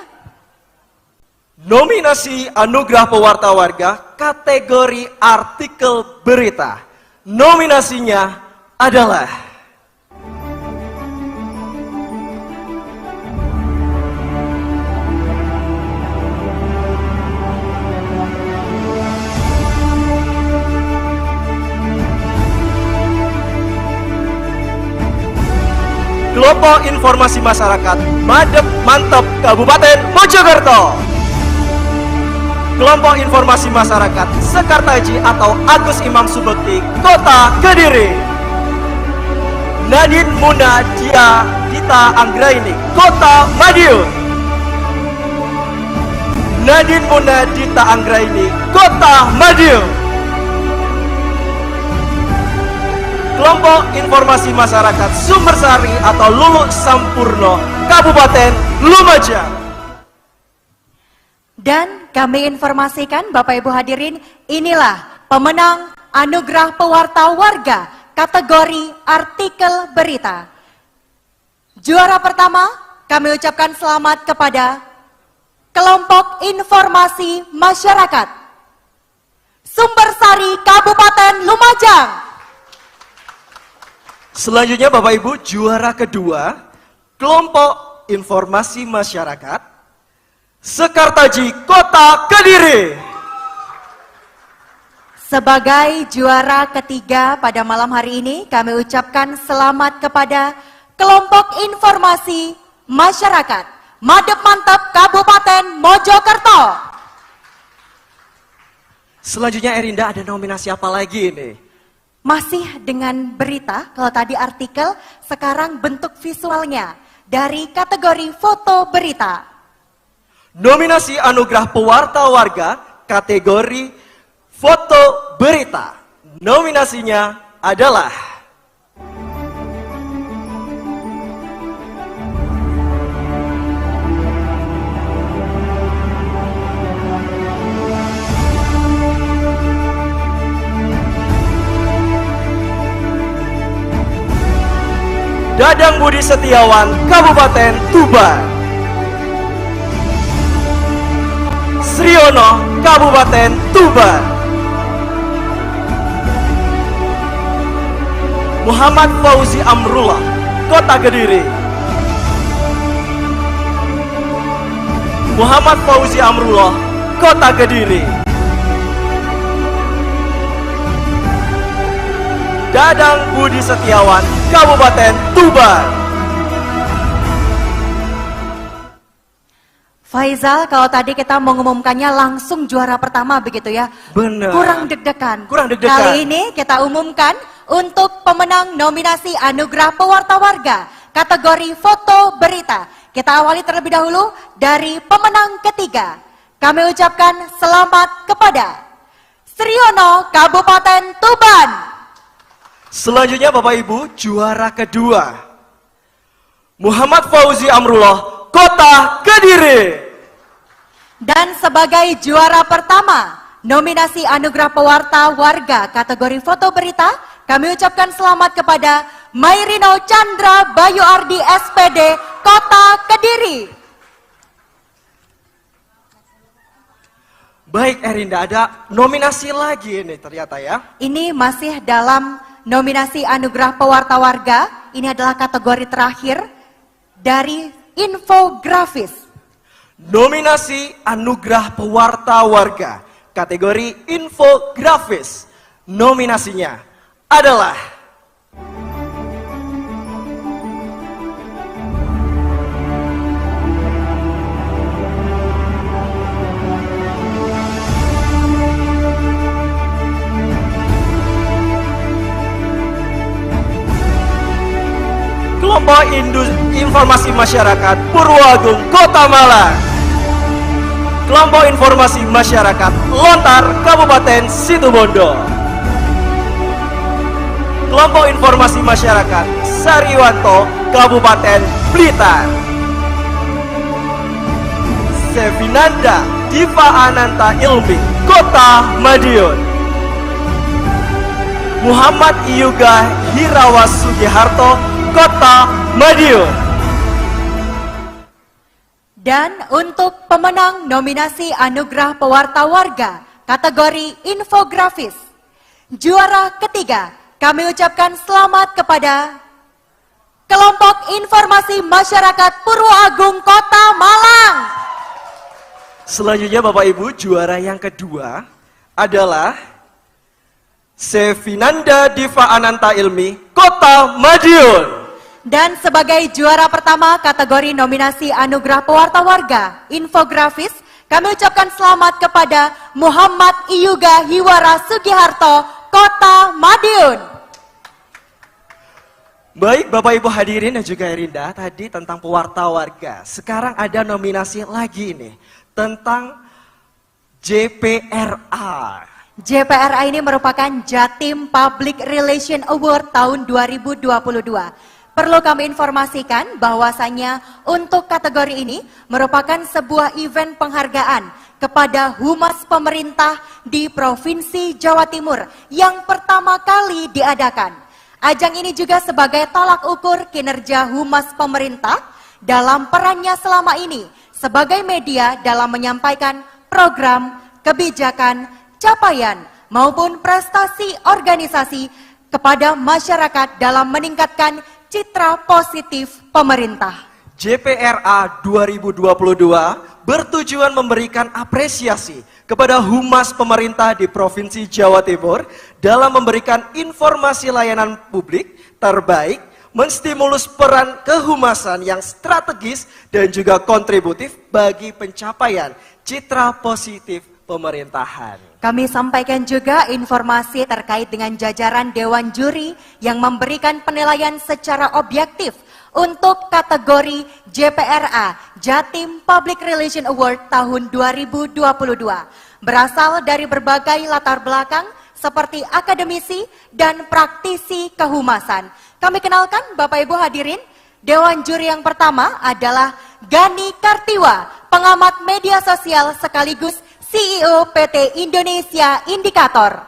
Nominasi Anugerah Pewarta Warga kategori artikel berita. Nominasinya adalah Kelompok Informasi Masyarakat Madep Mantep Kabupaten Mojokerto. Kelompok Informasi Masyarakat Sekartaji atau Agus Imam Subekti, Kota Kediri. Nadine Muna Dia Dita Anggraini, Kota Madiun. Nadine Muna Dita Anggraini, Kota Madiun. Kelompok Informasi Masyarakat Sumbersari atau Lulu Sampurno, Kabupaten Lumajang. Dan kami informasikan Bapak Ibu hadirin, inilah pemenang Anugerah Pewarta Warga kategori artikel berita. Juara pertama, kami ucapkan selamat kepada Kelompok Informasi Masyarakat Sumbersari, Kabupaten Lumajang. Selanjutnya Bapak Ibu, juara kedua, Kelompok Informasi Masyarakat Sekartaji, Kota Kediri. Sebagai juara ketiga pada malam hari ini, kami ucapkan selamat kepada Kelompok Informasi Masyarakat Madep Mantep, Kabupaten Mojokerto. Selanjutnya Erinda, ada nominasi apa lagi ini? Masih dengan berita, kalau tadi artikel, sekarang bentuk visualnya dari kategori foto berita. Nominasi Anugerah Pewarta Warga kategori foto berita. Nominasinya adalah Dadang Budi Setiawan, Kabupaten Tuban. Sriono, Kabupaten Tuban. Muhammad Fauzi Amrullah, Kota Kediri. Muhammad Fauzi Amrullah, Kota Kediri. Dadang Budi Setiawan, Kabupaten Tuban. Faizal, kalau tadi kita mengumumkannya langsung juara pertama begitu ya? Benar. Kurang deg-degan. Kurang deg-degan. Kali ini kita umumkan untuk pemenang nominasi Anugerah Pewarta Warga kategori foto berita. Kita awali terlebih dahulu dari pemenang ketiga. Kami ucapkan selamat kepada Sriono, Kabupaten Tuban. Selanjutnya Bapak Ibu, juara kedua Muhammad Fauzi Amrullah, Kota Kediri. Dan sebagai juara pertama, nominasi Anugerah Pewarta Warga kategori foto berita, kami ucapkan selamat kepada Mairino Chandra Bayu Ardi SPD Kota Kediri. Baik Erinda, ada nominasi lagi ini ternyata ya. Ini masih dalam nominasi Anugerah Pewarta Warga. Ini adalah kategori terakhir dari infografis. Nominasi Anugerah Pewarta Warga kategori infografis. Nominasinya adalah Kelompok Informasi Masyarakat Purwoagung Kota Malang. Kelompok Informasi Masyarakat Lontar Kabupaten Situbondo. Kelompok Informasi Masyarakat Sariwanto Kabupaten Blitar. Sevinanda Diva Ananta Ilmi Kota Madiun. Muhammad Iyuga Hirawa Sugiharto Kota Madiun. Dan untuk pemenang nominasi Anugerah Pewarta Warga kategori infografis, juara ketiga, kami ucapkan selamat kepada Kelompok Informasi Masyarakat Purwoagung Kota Malang. Selanjutnya Bapak Ibu, juara yang kedua adalah Sevinanda Diva Ananta Ilmi Kota Madiun. Dan sebagai juara pertama kategori nominasi Anugerah Pewarta Warga infografis, kami ucapkan selamat kepada Muhammad Iyuga Hiwara Sugiharto Kota Madiun. Baik Bapak Ibu hadirin dan juga Erinda, tadi tentang pewarta warga. Sekarang ada nominasi lagi nih tentang JPRA. JPRA ini merupakan Jatim Public Relation Award tahun 2022. Perlu kami informasikan bahwasanya untuk kategori ini merupakan sebuah event penghargaan kepada humas pemerintah di Provinsi Jawa Timur yang pertama kali diadakan. Ajang ini juga sebagai tolak ukur kinerja humas pemerintah dalam perannya selama ini sebagai media dalam menyampaikan program, kebijakan, capaian maupun prestasi organisasi kepada masyarakat dalam meningkatkan citra positif pemerintah. JPRA 2022 bertujuan memberikan apresiasi kepada humas pemerintah di Provinsi Jawa Timur dalam memberikan informasi layanan publik terbaik, menstimulus peran kehumasan yang strategis dan juga kontributif bagi pencapaian citra positif pemerintahan. Kami sampaikan juga informasi terkait dengan jajaran Dewan Juri yang memberikan penilaian secara objektif untuk kategori JPRA Jatim Public Relation Award tahun 2022. Berasal dari berbagai latar belakang seperti akademisi dan praktisi kehumasan. Kami kenalkan Bapak Ibu hadirin, Dewan Juri yang pertama adalah Gani Kartiwa, pengamat media sosial sekaligus CEO PT Indonesia Indikator.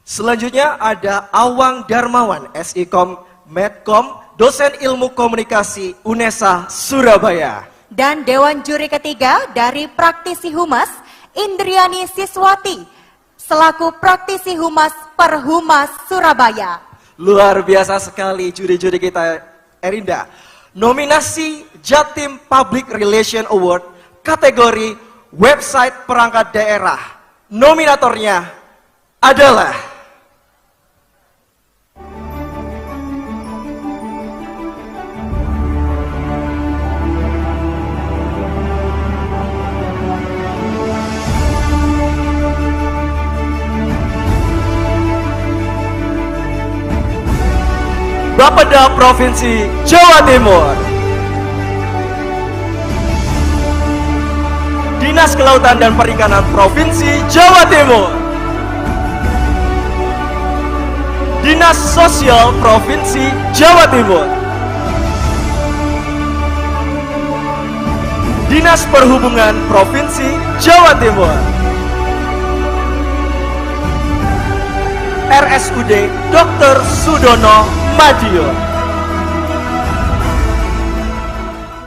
Selanjutnya ada Awang Darmawan, SIKOM Medcom, dosen ilmu komunikasi UNESA Surabaya. Dan Dewan Juri ketiga dari praktisi humas, Indriani Siswati, selaku praktisi humas Perhumas Surabaya. Luar biasa sekali juri-juri kita, Erinda. Nominasi Jatim Public Relation Award kategori website perangkat daerah. Nominatornya adalah Bapeda Provinsi Jawa Timur. Dinas Kelautan dan Perikanan Provinsi Jawa Timur. Dinas Sosial Provinsi Jawa Timur. Dinas Perhubungan Provinsi Jawa Timur. RSUD Dr. Sudono Madiun.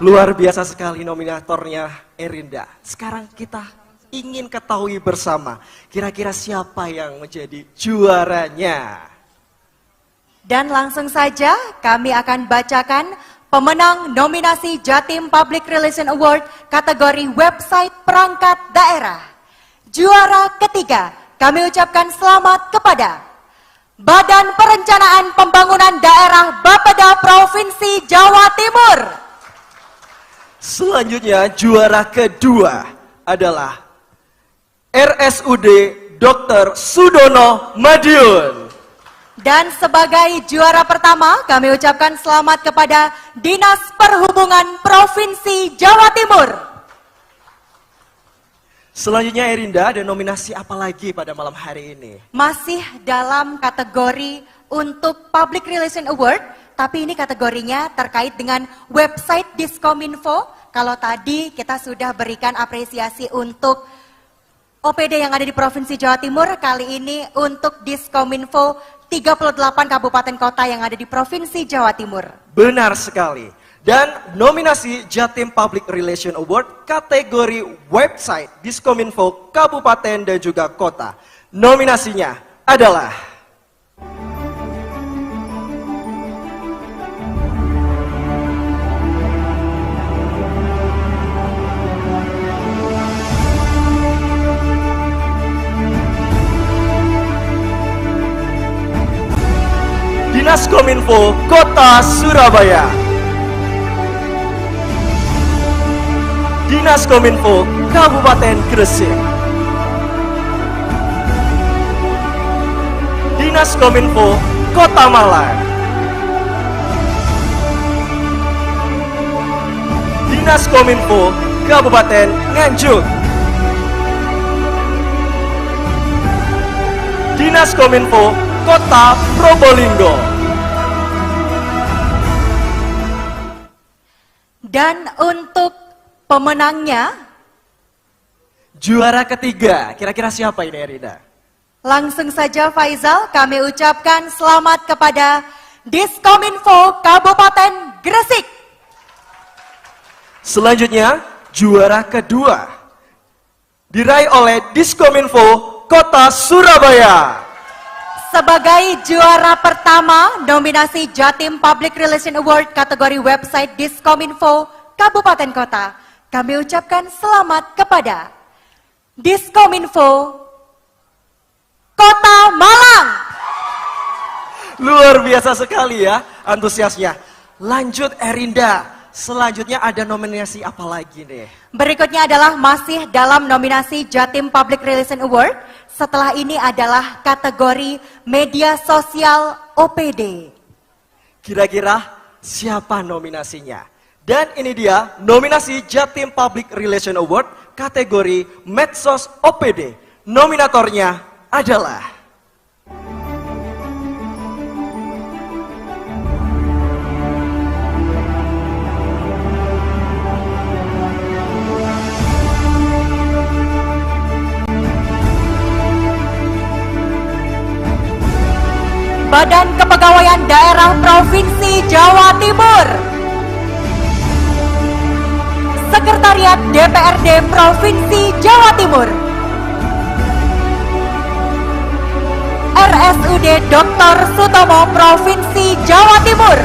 Luar biasa sekali nominatornya Erinda. Sekarang kita ingin ketahui bersama, kira-kira siapa yang menjadi juaranya. Dan langsung saja kami akan bacakan pemenang nominasi Jatim Public Relation Award kategori website perangkat daerah. Juara ketiga, kami ucapkan selamat kepada Badan Perencanaan Pembangunan Daerah Bapeda Provinsi Jawa Timur. Selanjutnya juara kedua adalah RSUD Dr. Sudono Madiun. Dan sebagai juara pertama, kami ucapkan selamat kepada Dinas Perhubungan Provinsi Jawa Timur. Selanjutnya Erinda, ada nominasi apa lagi pada malam hari ini? Masih dalam kategori untuk Public Relation Award, tapi ini kategorinya terkait dengan website Diskominfo. Kalau tadi kita sudah berikan apresiasi untuk OPD yang ada di Provinsi Jawa Timur, kali ini untuk Diskominfo 38 kabupaten kota yang ada di Provinsi Jawa Timur. Benar sekali. Dan nominasi Jatim Public Relation Award kategori website Diskominfo kabupaten dan juga kota. Nominasinya adalah Dinas Kominfo Kota Surabaya. Dinas Kominfo Kabupaten Gresik. Dinas Kominfo Kota Malang. Dinas Kominfo Kabupaten Nganjuk. Dinas Kominfo Kota Probolinggo. Dan untuk pemenangnya, juara ketiga, kira-kira siapa ini Erinda? langsung saja Faizal, kami ucapkan selamat kepada Diskominfo Kabupaten Gresik. Selanjutnya, juara kedua diraih oleh Diskominfo Kota Surabaya. Sebagai juara pertama, nominasi Jatim Public Relation Award kategori website Diskominfo Kabupaten Kota, kami ucapkan selamat kepada Diskominfo Kota Malang. Luar biasa sekali ya antusiasnya. Lanjut Erinda, selanjutnya ada nominasi apa lagi nih? Berikutnya adalah masih dalam nominasi Jatim Public Relation Award. Setelah ini adalah kategori media sosial OPD. Kira-kira siapa nominasinya? Dan ini dia nominasi Jatim Public Relation Award kategori medsos OPD. Nominatornya adalah Badan Kepegawaian Daerah Provinsi Jawa Timur. Sekretariat DPRD Provinsi Jawa Timur. RSUD Dr. Sutomo Provinsi Jawa Timur.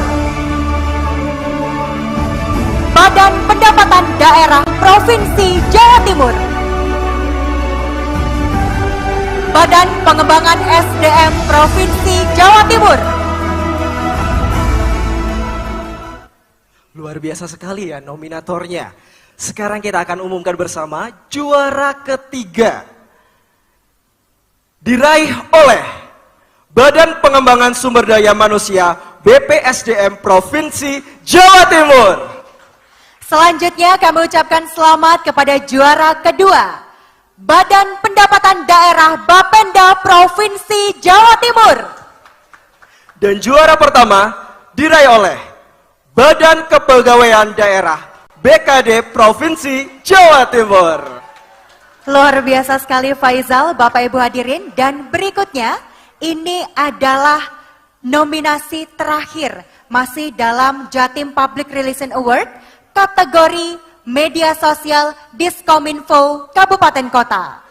Badan Pendapatan Daerah Provinsi Jawa Timur. Badan Pengembangan SDM Provinsi Jawa Timur. luar biasa sekali ya nominatornya. Sekarang kita akan umumkan bersama juara ketiga. Diraih oleh Badan Pengembangan Sumber Daya Manusia BPSDM Provinsi Jawa Timur. Selanjutnya kami ucapkan selamat kepada juara kedua, Badan Pendapatan Daerah Bapenda Provinsi Jawa Timur. Dan juara pertama diraih oleh Badan Kepegawaian Daerah BKD Provinsi Jawa Timur. Luar biasa sekali Faizal, Bapak Ibu hadirin. Dan berikutnya, ini adalah nominasi terakhir. Masih dalam Jatim Public Relation Award, kategori Media Sosial Diskominfo Kabupaten Kota.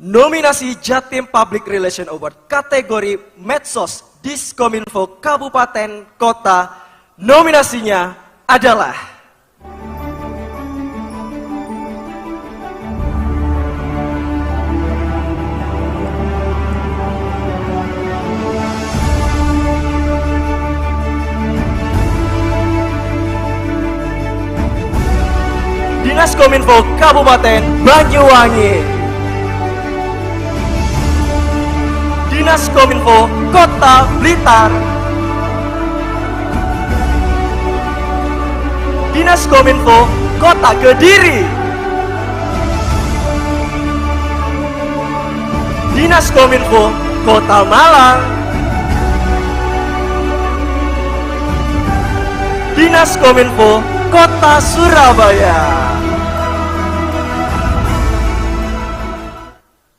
Nominasi Jatim Public Relation Award kategori Medsos Diskominfo Kabupaten Kota, nominasinya adalah Dinas Kominfo Kabupaten Banyuwangi, Dinas Kominfo Kota Blitar, Dinas Kominfo Kota Kediri, Dinas Kominfo Kota Malang, Dinas Kominfo Kota Surabaya.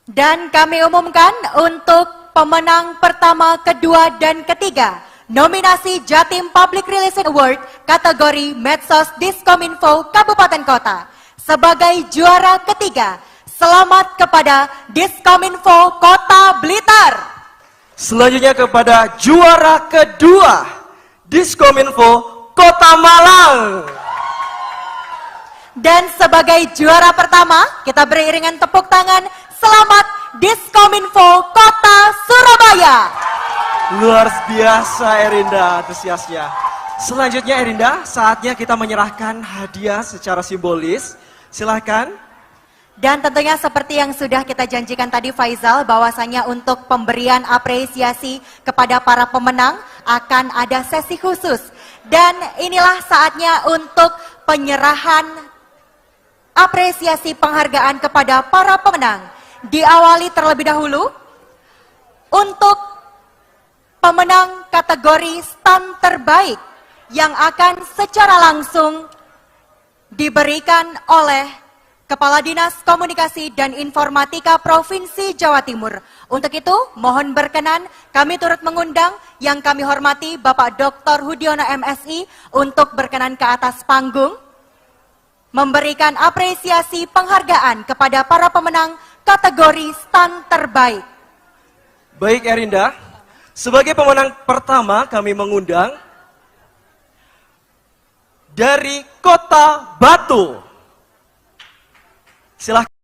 Dan kami umumkan untuk pemenang pertama, kedua, dan ketiga nominasi Jatim Public Relation Award kategori Medsos Diskominfo Kabupaten Kota. Sebagai juara ketiga, selamat kepada Diskominfo Kota Blitar. Selanjutnya kepada juara kedua, Diskominfo Kota Malang. Dan sebagai juara pertama, kita beri iringan tepuk tangan. Selamat Diskominfo Kota Surabaya. Luar biasa Erinda antusiasnya. Selanjutnya Erinda, saatnya kita menyerahkan hadiah secara simbolis. Silahkan. Dan tentunya seperti yang sudah kita janjikan tadi Faizal, bahwasanya untuk pemberian apresiasi kepada para pemenang akan ada sesi khusus. Dan inilah saatnya untuk penyerahan apresiasi penghargaan kepada para pemenang. Diawali terlebih dahulu untuk pemenang kategori stand terbaik yang akan secara langsung diberikan oleh Kepala Dinas Komunikasi dan Informatika Provinsi Jawa Timur. Untuk itu, mohon berkenan kami turut mengundang yang kami hormati Bapak Dr. Hudiono MSI untuk berkenan ke atas panggung, memberikan apresiasi penghargaan kepada para pemenang kategori stand terbaik. Baik Erinda, sebagai pemenang pertama kami mengundang dari Kota Batu. Silahkan.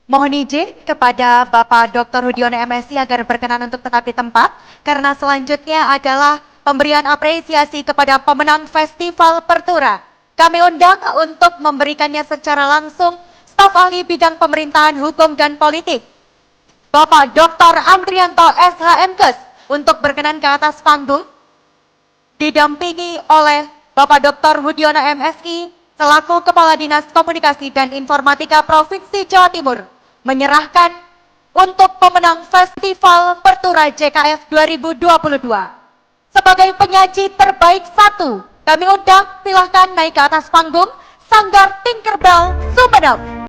Mohon izin kepada Bapak Dr. Hudiono MSI agar berkenan untuk tetap di tempat, karena selanjutnya adalah pemberian apresiasi kepada pemenang Festival Pertura. Kami undang untuk memberikannya secara langsung staf ahli bidang pemerintahan hukum dan politik, Bapak Dr. Amrianto SHMKes, untuk berkenan ke atas panggung, didampingi oleh Bapak Dr. Hudiono MSI selaku Kepala Dinas Komunikasi dan Informatika Provinsi Jawa Timur menyerahkan untuk pemenang Festival Pertura JKF 2022 sebagai penyaji terbaik 1. Kami undang, silahkan naik ke atas panggung Sanggar Tinkerbell Sumeneb.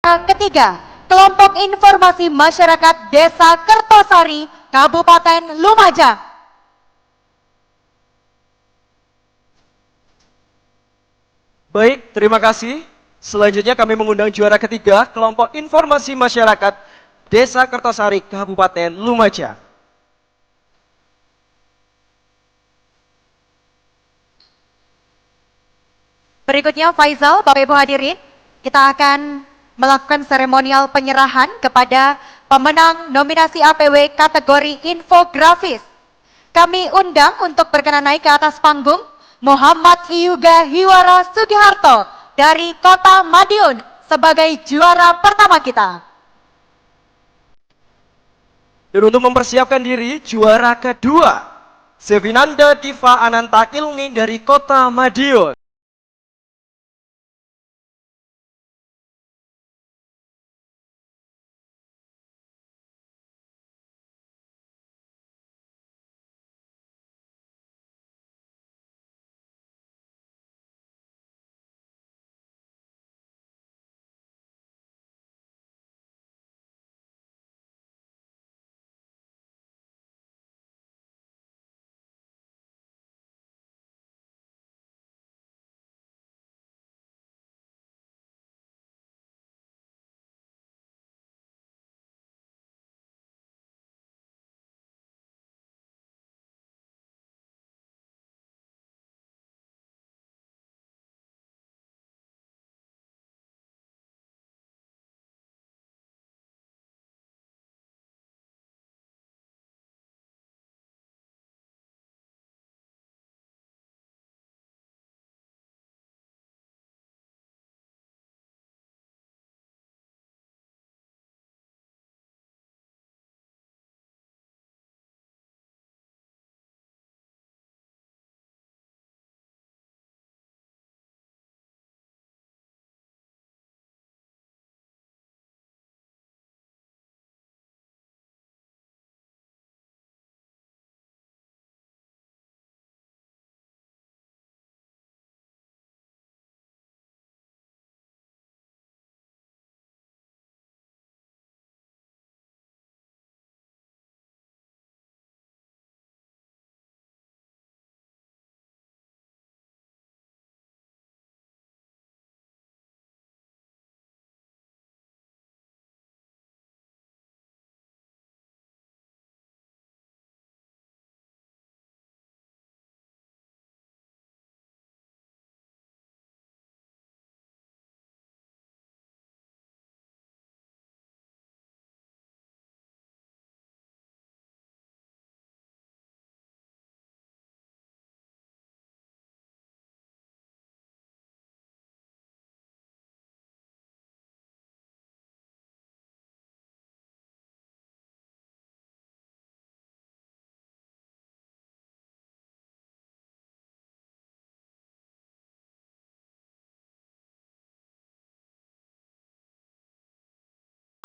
Ketiga, kelompok informasi masyarakat Desa Kertosari, Kabupaten Lumajang. Baik, terima kasih. Selanjutnya kami mengundang juara ketiga, kelompok informasi masyarakat Desa Kertosari, Kabupaten Lumajang. Berikutnya Faisal, Bapak Ibu hadirin, kita akan melakukan seremonial penyerahan kepada pemenang nominasi APW kategori infografis. Kami undang untuk berkenan naik ke atas panggung Muhammad Hyuga Hiwara Sugiharto dari Kota Madiun sebagai juara pertama kita. Dan untuk mempersiapkan diri, juara kedua, Sevinanda Diva Ananta Kilni dari Kota Madiun.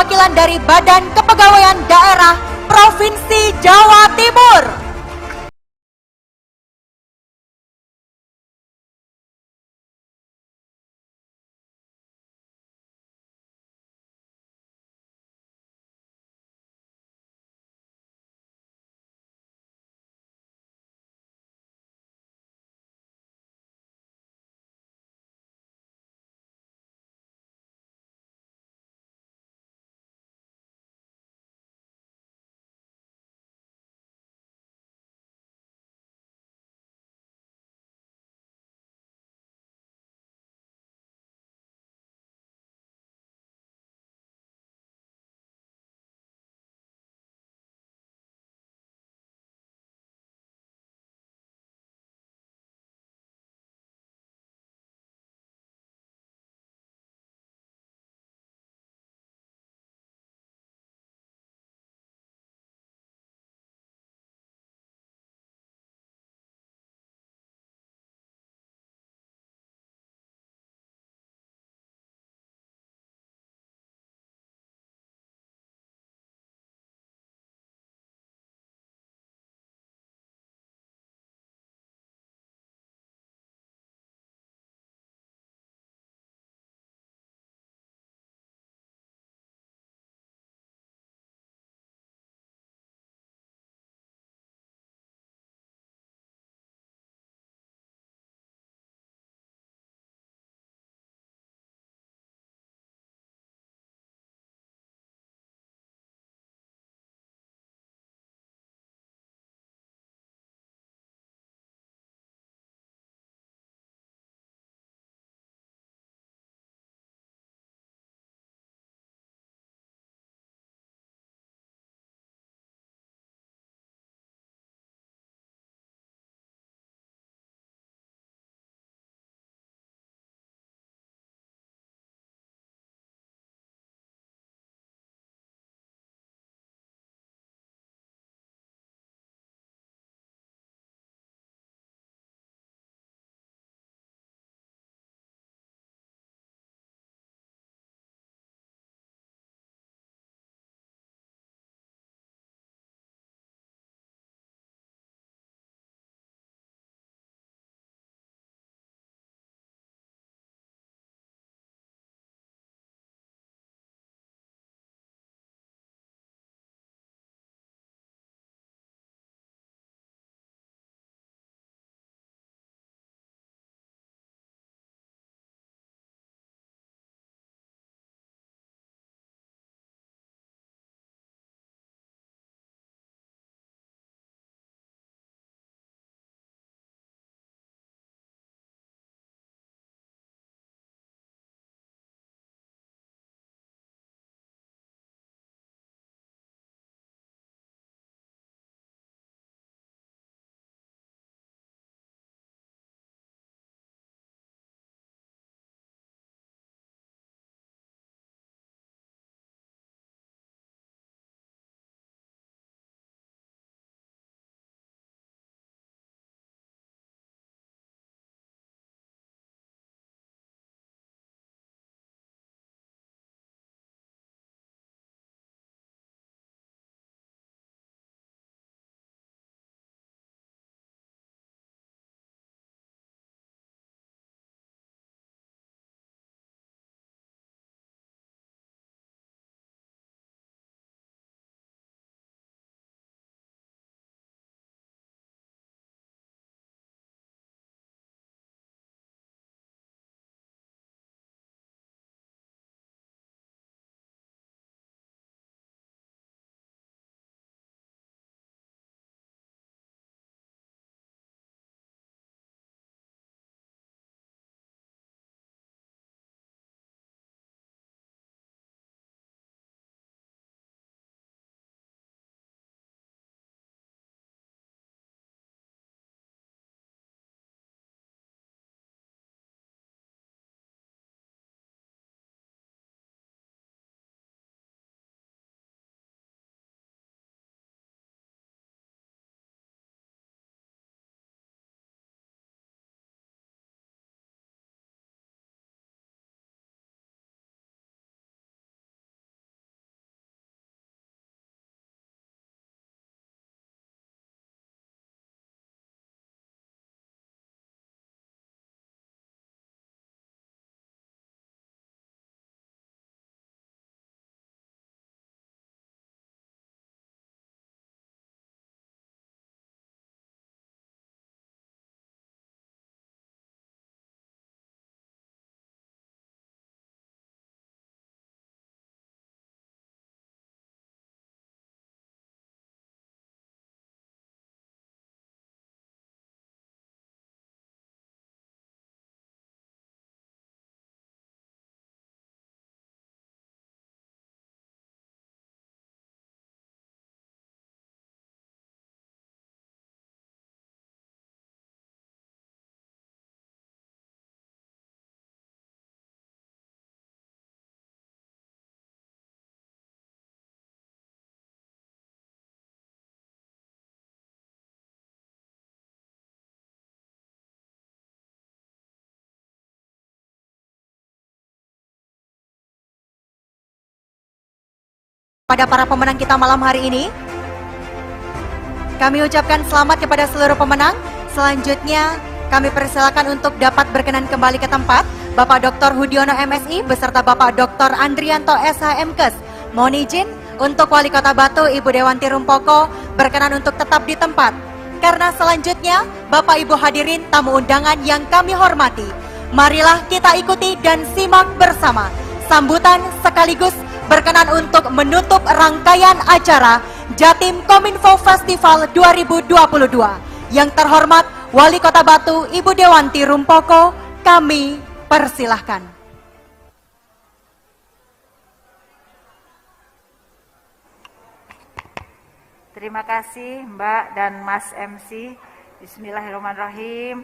Wakilan dari Badan Kepegawaian Daerah Provinsi Jawa Timur. pada para pemenang kita malam hari ini. Kami ucapkan selamat kepada seluruh pemenang. Selanjutnya kami persilakan untuk dapat berkenan kembali ke tempat. Bapak Dr. Hudiono MSI beserta Bapak Dr. Andrianto SHMKes. Mohon izin untuk Wali Kota Batu Ibu Dewanti Rumpoko berkenan untuk tetap di tempat. Karena selanjutnya Bapak Ibu hadirin tamu undangan yang kami hormati. Marilah kita ikuti dan simak bersama sambutan sekaligus berkenan untuk menutup rangkaian acara Jatim Kominfo Festival 2022. Yang terhormat Wali Kota Batu Ibu Dewanti Rumpoko, kami persilahkan. Terima kasih Mbak dan Mas MC. Bismillahirrahmanirrahim.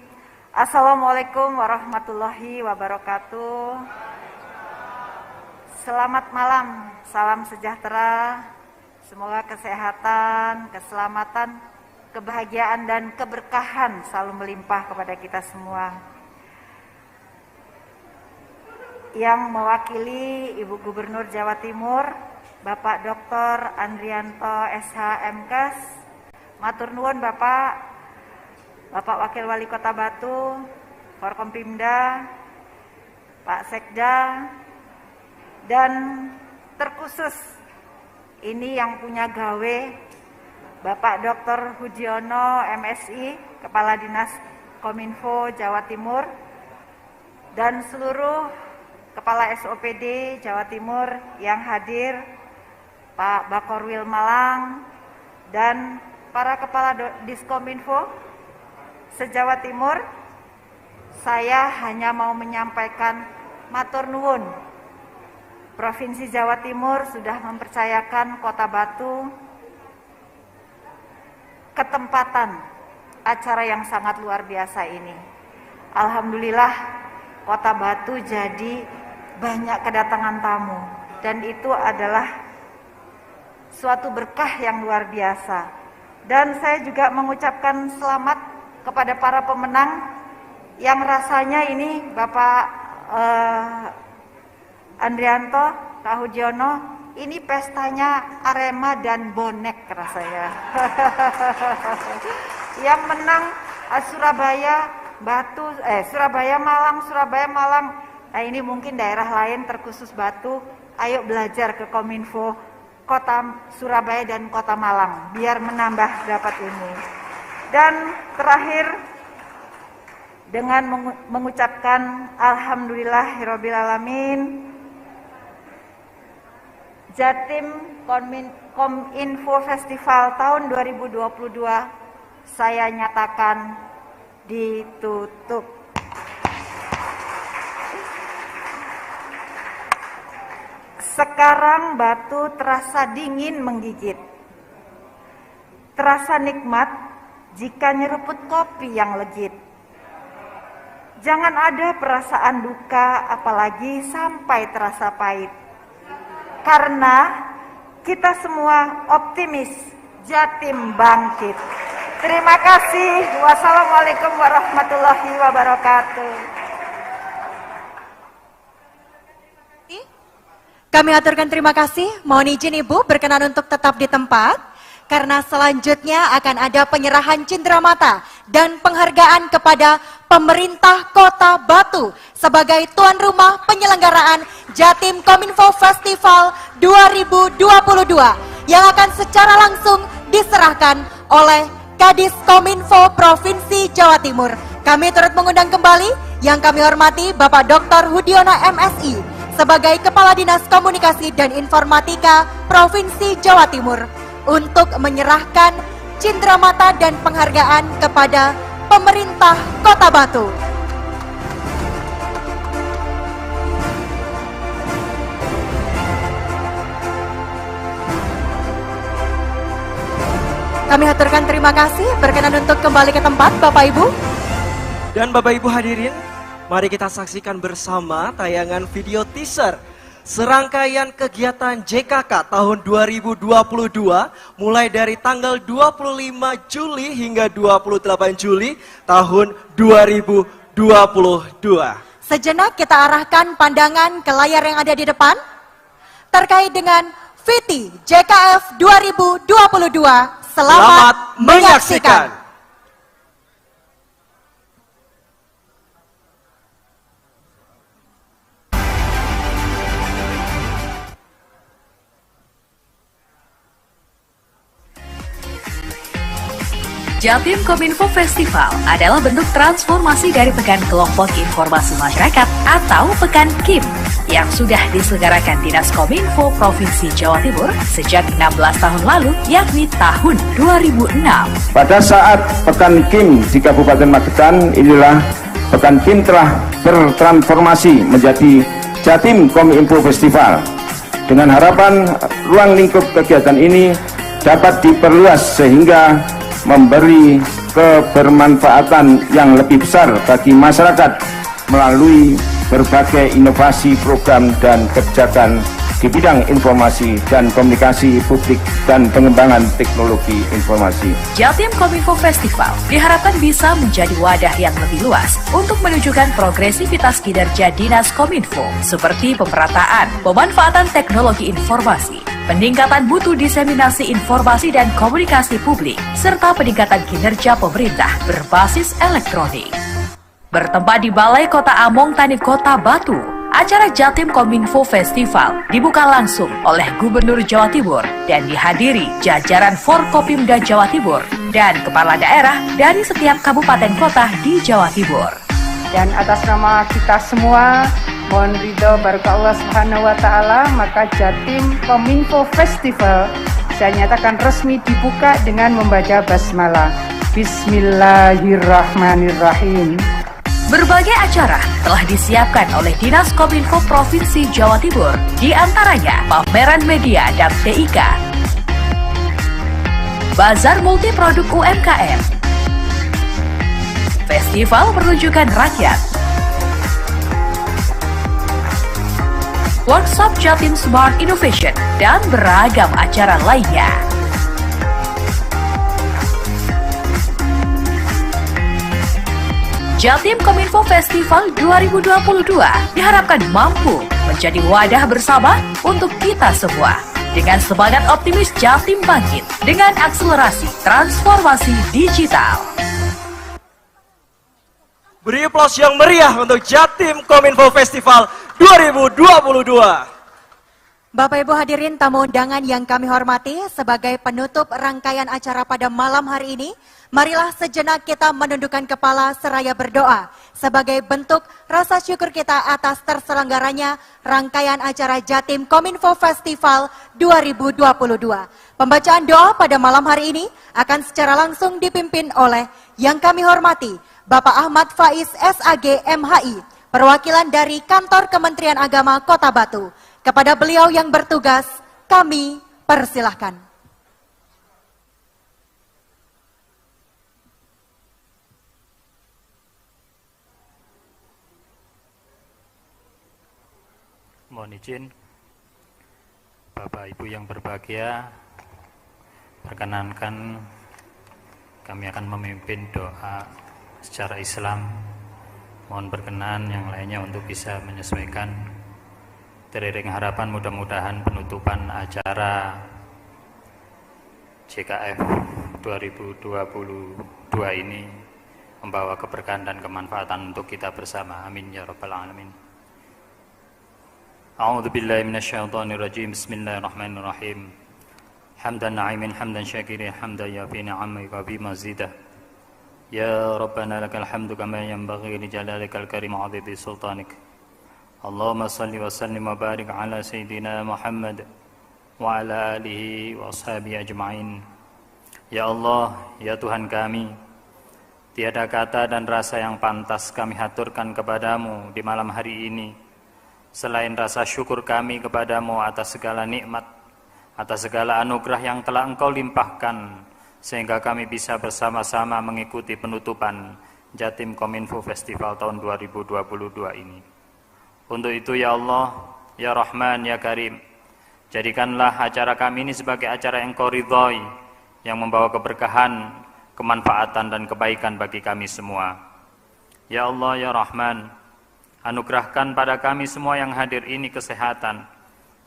Assalamualaikum warahmatullahi wabarakatuh. Selamat malam, salam sejahtera. Semoga kesehatan, keselamatan, kebahagiaan dan keberkahan selalu melimpah kepada kita semua. Yang mewakili Ibu Gubernur Jawa Timur, Bapak Dr. Andrianto SHMKes, matur nuwun Bapak Wakil Wali Kota Batu, Forkompimda, Pak Sekda, dan terkhusus ini yang punya gawe Bapak Dr. Hudiono MSI, Kepala Dinas Kominfo Jawa Timur, dan seluruh Kepala SOPD Jawa Timur yang hadir, Pak Bakorwil Malang, dan para Kepala Diskominfo se-Jawa Timur. Saya hanya mau menyampaikan matur nuwun. Provinsi Jawa Timur sudah mempercayakan Kota Batu ketempatan acara yang sangat luar biasa ini. Alhamdulillah Kota Batu jadi banyak kedatangan tamu dan itu adalah suatu berkah yang luar biasa. Dan saya juga mengucapkan selamat kepada para pemenang yang rasanya ini Bapak Andrianto, Kak Hudiono, ini pestanya Arema dan bonek rasanya. Yang menang Surabaya Malang. Nah ini mungkin daerah lain terkhusus Batu, ayo belajar ke Kominfo Kota Surabaya dan Kota Malang biar menambah dapat ini. Dan terakhir dengan mengucapkan alhamdulillahirobbilalamin, Jatim Kominfo Festival tahun 2022 saya nyatakan ditutup. Sekarang Batu terasa dingin menggigit. Terasa nikmat jika nyeruput kopi yang legit. Jangan ada perasaan duka apalagi sampai terasa pahit. Karena kita semua optimis Jatim bangkit. Terima kasih. Wassalamualaikum warahmatullahi wabarakatuh. Kami aturkan terima kasih. Mohon izin Ibu berkenan untuk tetap di tempat. Karena selanjutnya akan ada penyerahan cindramata dan penghargaan kepada pemerintah Kota Batu sebagai tuan rumah penyelenggaraan Jatim Kominfo Festival 2022 yang akan secara langsung diserahkan oleh Kadis Kominfo Provinsi Jawa Timur. Kami turut mengundang kembali yang kami hormati Bapak Dr. Hudiono MSI sebagai Kepala Dinas Komunikasi dan Informatika Provinsi Jawa Timur untuk menyerahkan cindramata dan penghargaan kepada pemerintah Kota Batu. Kami aturkan terima kasih, berkenan untuk kembali ke tempat Bapak Ibu. Dan Bapak Ibu hadirin, mari kita saksikan bersama tayangan video teaser serangkaian kegiatan JKK tahun 2022 mulai dari tanggal 25 Juli hingga 28 Juli tahun 2022. Sejenak kita arahkan pandangan ke layar yang ada di depan terkait dengan Viti JKF 2022. Selamat menyaksikan. Jatim Kominfo Festival adalah bentuk transformasi dari Pekan Kelompok Informasi Masyarakat atau Pekan KIM yang sudah diselenggarakan Dinas Kominfo Provinsi Jawa Timur sejak 16 tahun lalu, yakni tahun 2006. Pada saat Pekan KIM di Kabupaten Magetan, inilah Pekan KIM telah bertransformasi menjadi Jatim Kominfo Festival. Dengan harapan ruang lingkup kegiatan ini dapat diperluas sehingga memberi kebermanfaatan yang lebih besar bagi masyarakat melalui berbagai inovasi program dan kebijakan di bidang informasi dan komunikasi publik dan pengembangan teknologi informasi. Jatim Kominfo Festival diharapkan bisa menjadi wadah yang lebih luas untuk menunjukkan progresivitas kinerja Dinas Kominfo seperti pemerataan, pemanfaatan teknologi informasi, peningkatan mutu diseminasi informasi dan komunikasi publik, serta peningkatan kinerja pemerintah berbasis elektronik. Bertempat di Balai Kota Among Tani Kota Batu, acara Jatim Kominfo Festival dibuka langsung oleh Gubernur Jawa Timur dan dihadiri jajaran Forkopimda Jawa Timur dan kepala daerah dari setiap kabupaten kota di Jawa Timur. Dan atas nama kita semua, mohon ridho barokah Allah Subhanahu wa taala, maka Jatim Kominfo Festival saya nyatakan resmi dibuka dengan membaca basmalah. Bismillahirrahmanirrahim. Berbagai acara telah disiapkan oleh Dinas Kominfo Provinsi Jawa Timur, di antaranya pameran media dan TIK, bazar multiproduk UMKM, festival pertunjukan rakyat, workshop Jatim Smart Innovation, dan beragam acara lainnya. Jatim Kominfo Festival 2022 diharapkan mampu menjadi wadah bersama untuk kita semua. Dengan semangat optimis Jatim bangkit dengan akselerasi transformasi digital. Beri aplaus yang meriah untuk Jatim Kominfo Festival 2022. Bapak Ibu hadirin tamu undangan yang kami hormati, sebagai penutup rangkaian acara pada malam hari ini, marilah sejenak kita menundukkan kepala seraya berdoa sebagai bentuk rasa syukur kita atas terselenggaranya rangkaian acara Jatim Kominfo Festival 2022. Pembacaan doa pada malam hari ini akan secara langsung dipimpin oleh yang kami hormati Bapak Ahmad Faiz SAG MHI, perwakilan dari Kantor Kementerian Agama Kota Batu. Kepada beliau yang bertugas, kami persilahkan. Mohon izin, Bapak Ibu yang berbahagia, perkenankan kami akan memimpin doa secara Islam. Mohon berkenan yang lainnya untuk bisa menyesuaikan. Teriring harapan mudah-mudahan penutupan acara JKF 2022 ini membawa keberkahan dan kemanfaatan untuk kita bersama. Amin ya rabbal alamin. A'udzu billahi minasyaitonir rajim. Bismillahirrahmanirrahim. Hamdan na'imin hamdan syakirin hamdan yafi ni'amika bi mazidah. Ya rabbana lakal hamdu kama yanbaghi li jalalikal karim 'azimi sultanik. Allahumma salli wa sallim wa barik ala Sayyidina Muhammad wa ala alihi wa ashabihi ajma'in. Ya Allah, ya Tuhan kami, tiada kata dan rasa yang pantas kami haturkan kepadamu di malam hari ini selain rasa syukur kami kepadamu atas segala nikmat, atas segala anugerah yang telah Engkau limpahkan sehingga kami bisa bersama-sama mengikuti penutupan Jatim Kominfo Festival tahun 2022 ini. Untuk itu ya Allah, ya Rahman, ya Karim, jadikanlah acara kami ini sebagai acara yang Engkau ridhoi, yang membawa keberkahan, kemanfaatan dan kebaikan bagi kami semua. Ya Allah, ya Rahman, anugerahkan pada kami semua yang hadir ini kesehatan,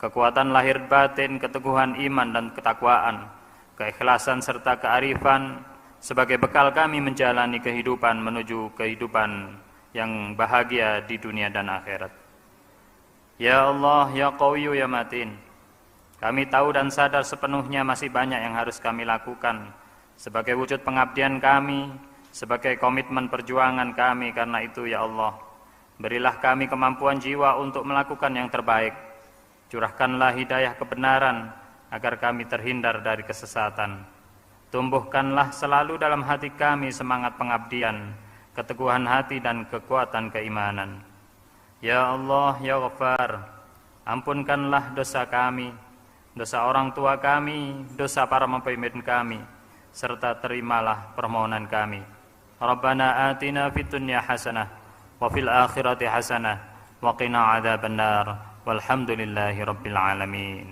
kekuatan lahir batin, keteguhan iman dan ketakwaan, keikhlasan serta kearifan sebagai bekal kami menjalani kehidupan menuju kehidupan yang bahagia di dunia dan akhirat. Ya Allah, Ya Qawiyyu, Ya Matin, kami tahu dan sadar sepenuhnya masih banyak yang harus kami lakukan sebagai wujud pengabdian kami, sebagai komitmen perjuangan kami. Karena itu ya Allah, berilah kami kemampuan jiwa untuk melakukan yang terbaik. Curahkanlah hidayah kebenaran agar kami terhindar dari kesesatan. Tumbuhkanlah selalu dalam hati kami semangat pengabdian, keteguhan hati dan kekuatan keimanan. Ya Allah, Ya Ghaffar, ampunkanlah dosa kami, dosa orang tua kami, dosa para pemimpin kami, serta terimalah permohonan kami. Rabbana atina fid dunya hasanah wa fil akhirati hasanah wa qina adzabannar. Walhamdulillahi rabbil alamin.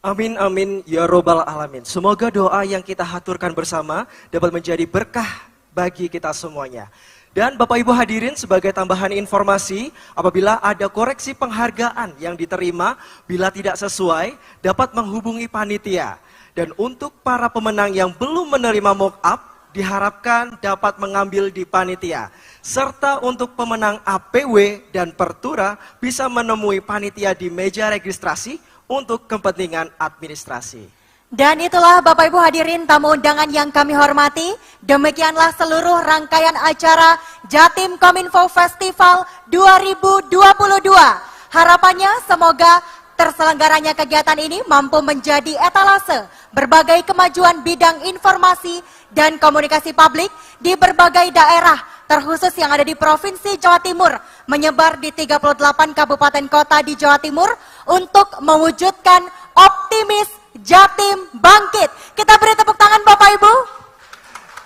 Amin amin ya robbal alamin. Semoga doa yang kita haturkan bersama dapat menjadi berkah bagi kita semuanya. Dan Bapak Ibu hadirin, sebagai tambahan informasi, apabila ada koreksi penghargaan yang diterima bila tidak sesuai, dapat menghubungi panitia. Dan untuk para pemenang yang belum menerima mock-up, diharapkan dapat mengambil di panitia. Serta untuk pemenang APW dan Pertura bisa menemui panitia di meja registrasi untuk kepentingan administrasi. Dan itulah Bapak Ibu hadirin tamu undangan yang kami hormati. Demikianlah seluruh rangkaian acara Jatim Kominfo Festival 2022. Harapannya semoga terselenggaranya kegiatan ini mampu menjadi etalase berbagai kemajuan bidang informasi dan komunikasi publik di berbagai daerah, terkhusus yang ada di Provinsi Jawa Timur, menyebar di 38 kabupaten kota di Jawa Timur untuk mewujudkan optimis Jatim bangkit. Kita beri tepuk tangan Bapak Ibu.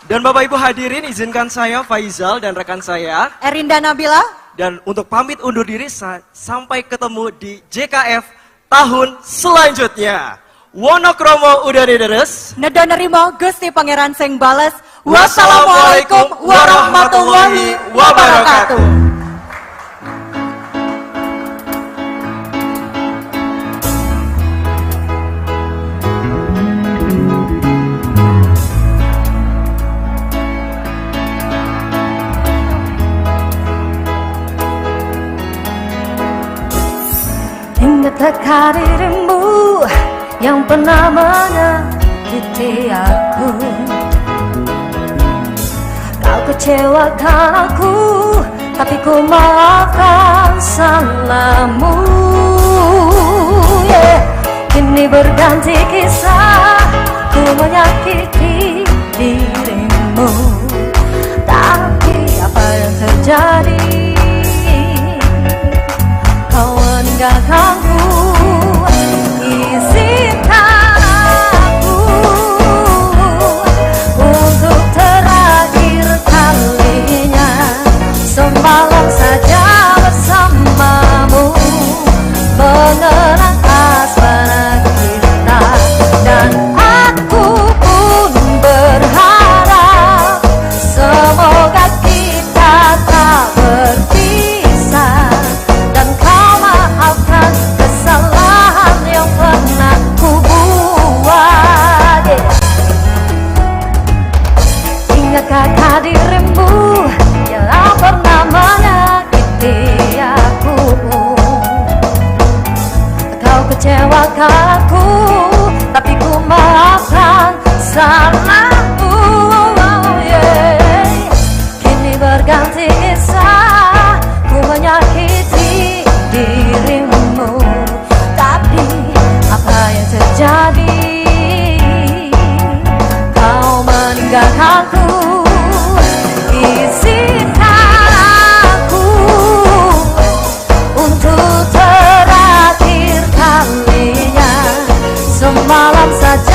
Dan Bapak Ibu hadirin, izinkan saya Faizal dan rekan saya Erinda Nabila. Dan untuk pamit undur diri, sampai ketemu di JKF tahun selanjutnya. Wonokromo udari deres. Neda nerimo Gusti Pangeran Sing Bales. Wassalamualaikum warahmatullahi wabarakatuh. Ingat dirimu yang pernah menyakiti aku. Kau kecewakan aku, tapi ku maafkan salahmu. Kini berganti kisah, ku menyakiti dirimu. Tapi apa yang terjadi? Kau meninggalkanku. Izinkan aku untuk terakhir kalinya semalam saja bersamamu, mengenang asmara kita. Dan aku pun berharap semoga kita tak berpisah, dan kau maafkan kesalahan yang pernah ku buat. Ingatkah dirimu yang pernah menyakiti aku? Kau kecewakan aku, tapi ku maafkan salahmu. Kini berganti kisah, ku menyakiti dirimu. Tapi apa yang terjadi? Kau meninggalkanku. Izinkan aku untuk terakhir kalinya semalam saja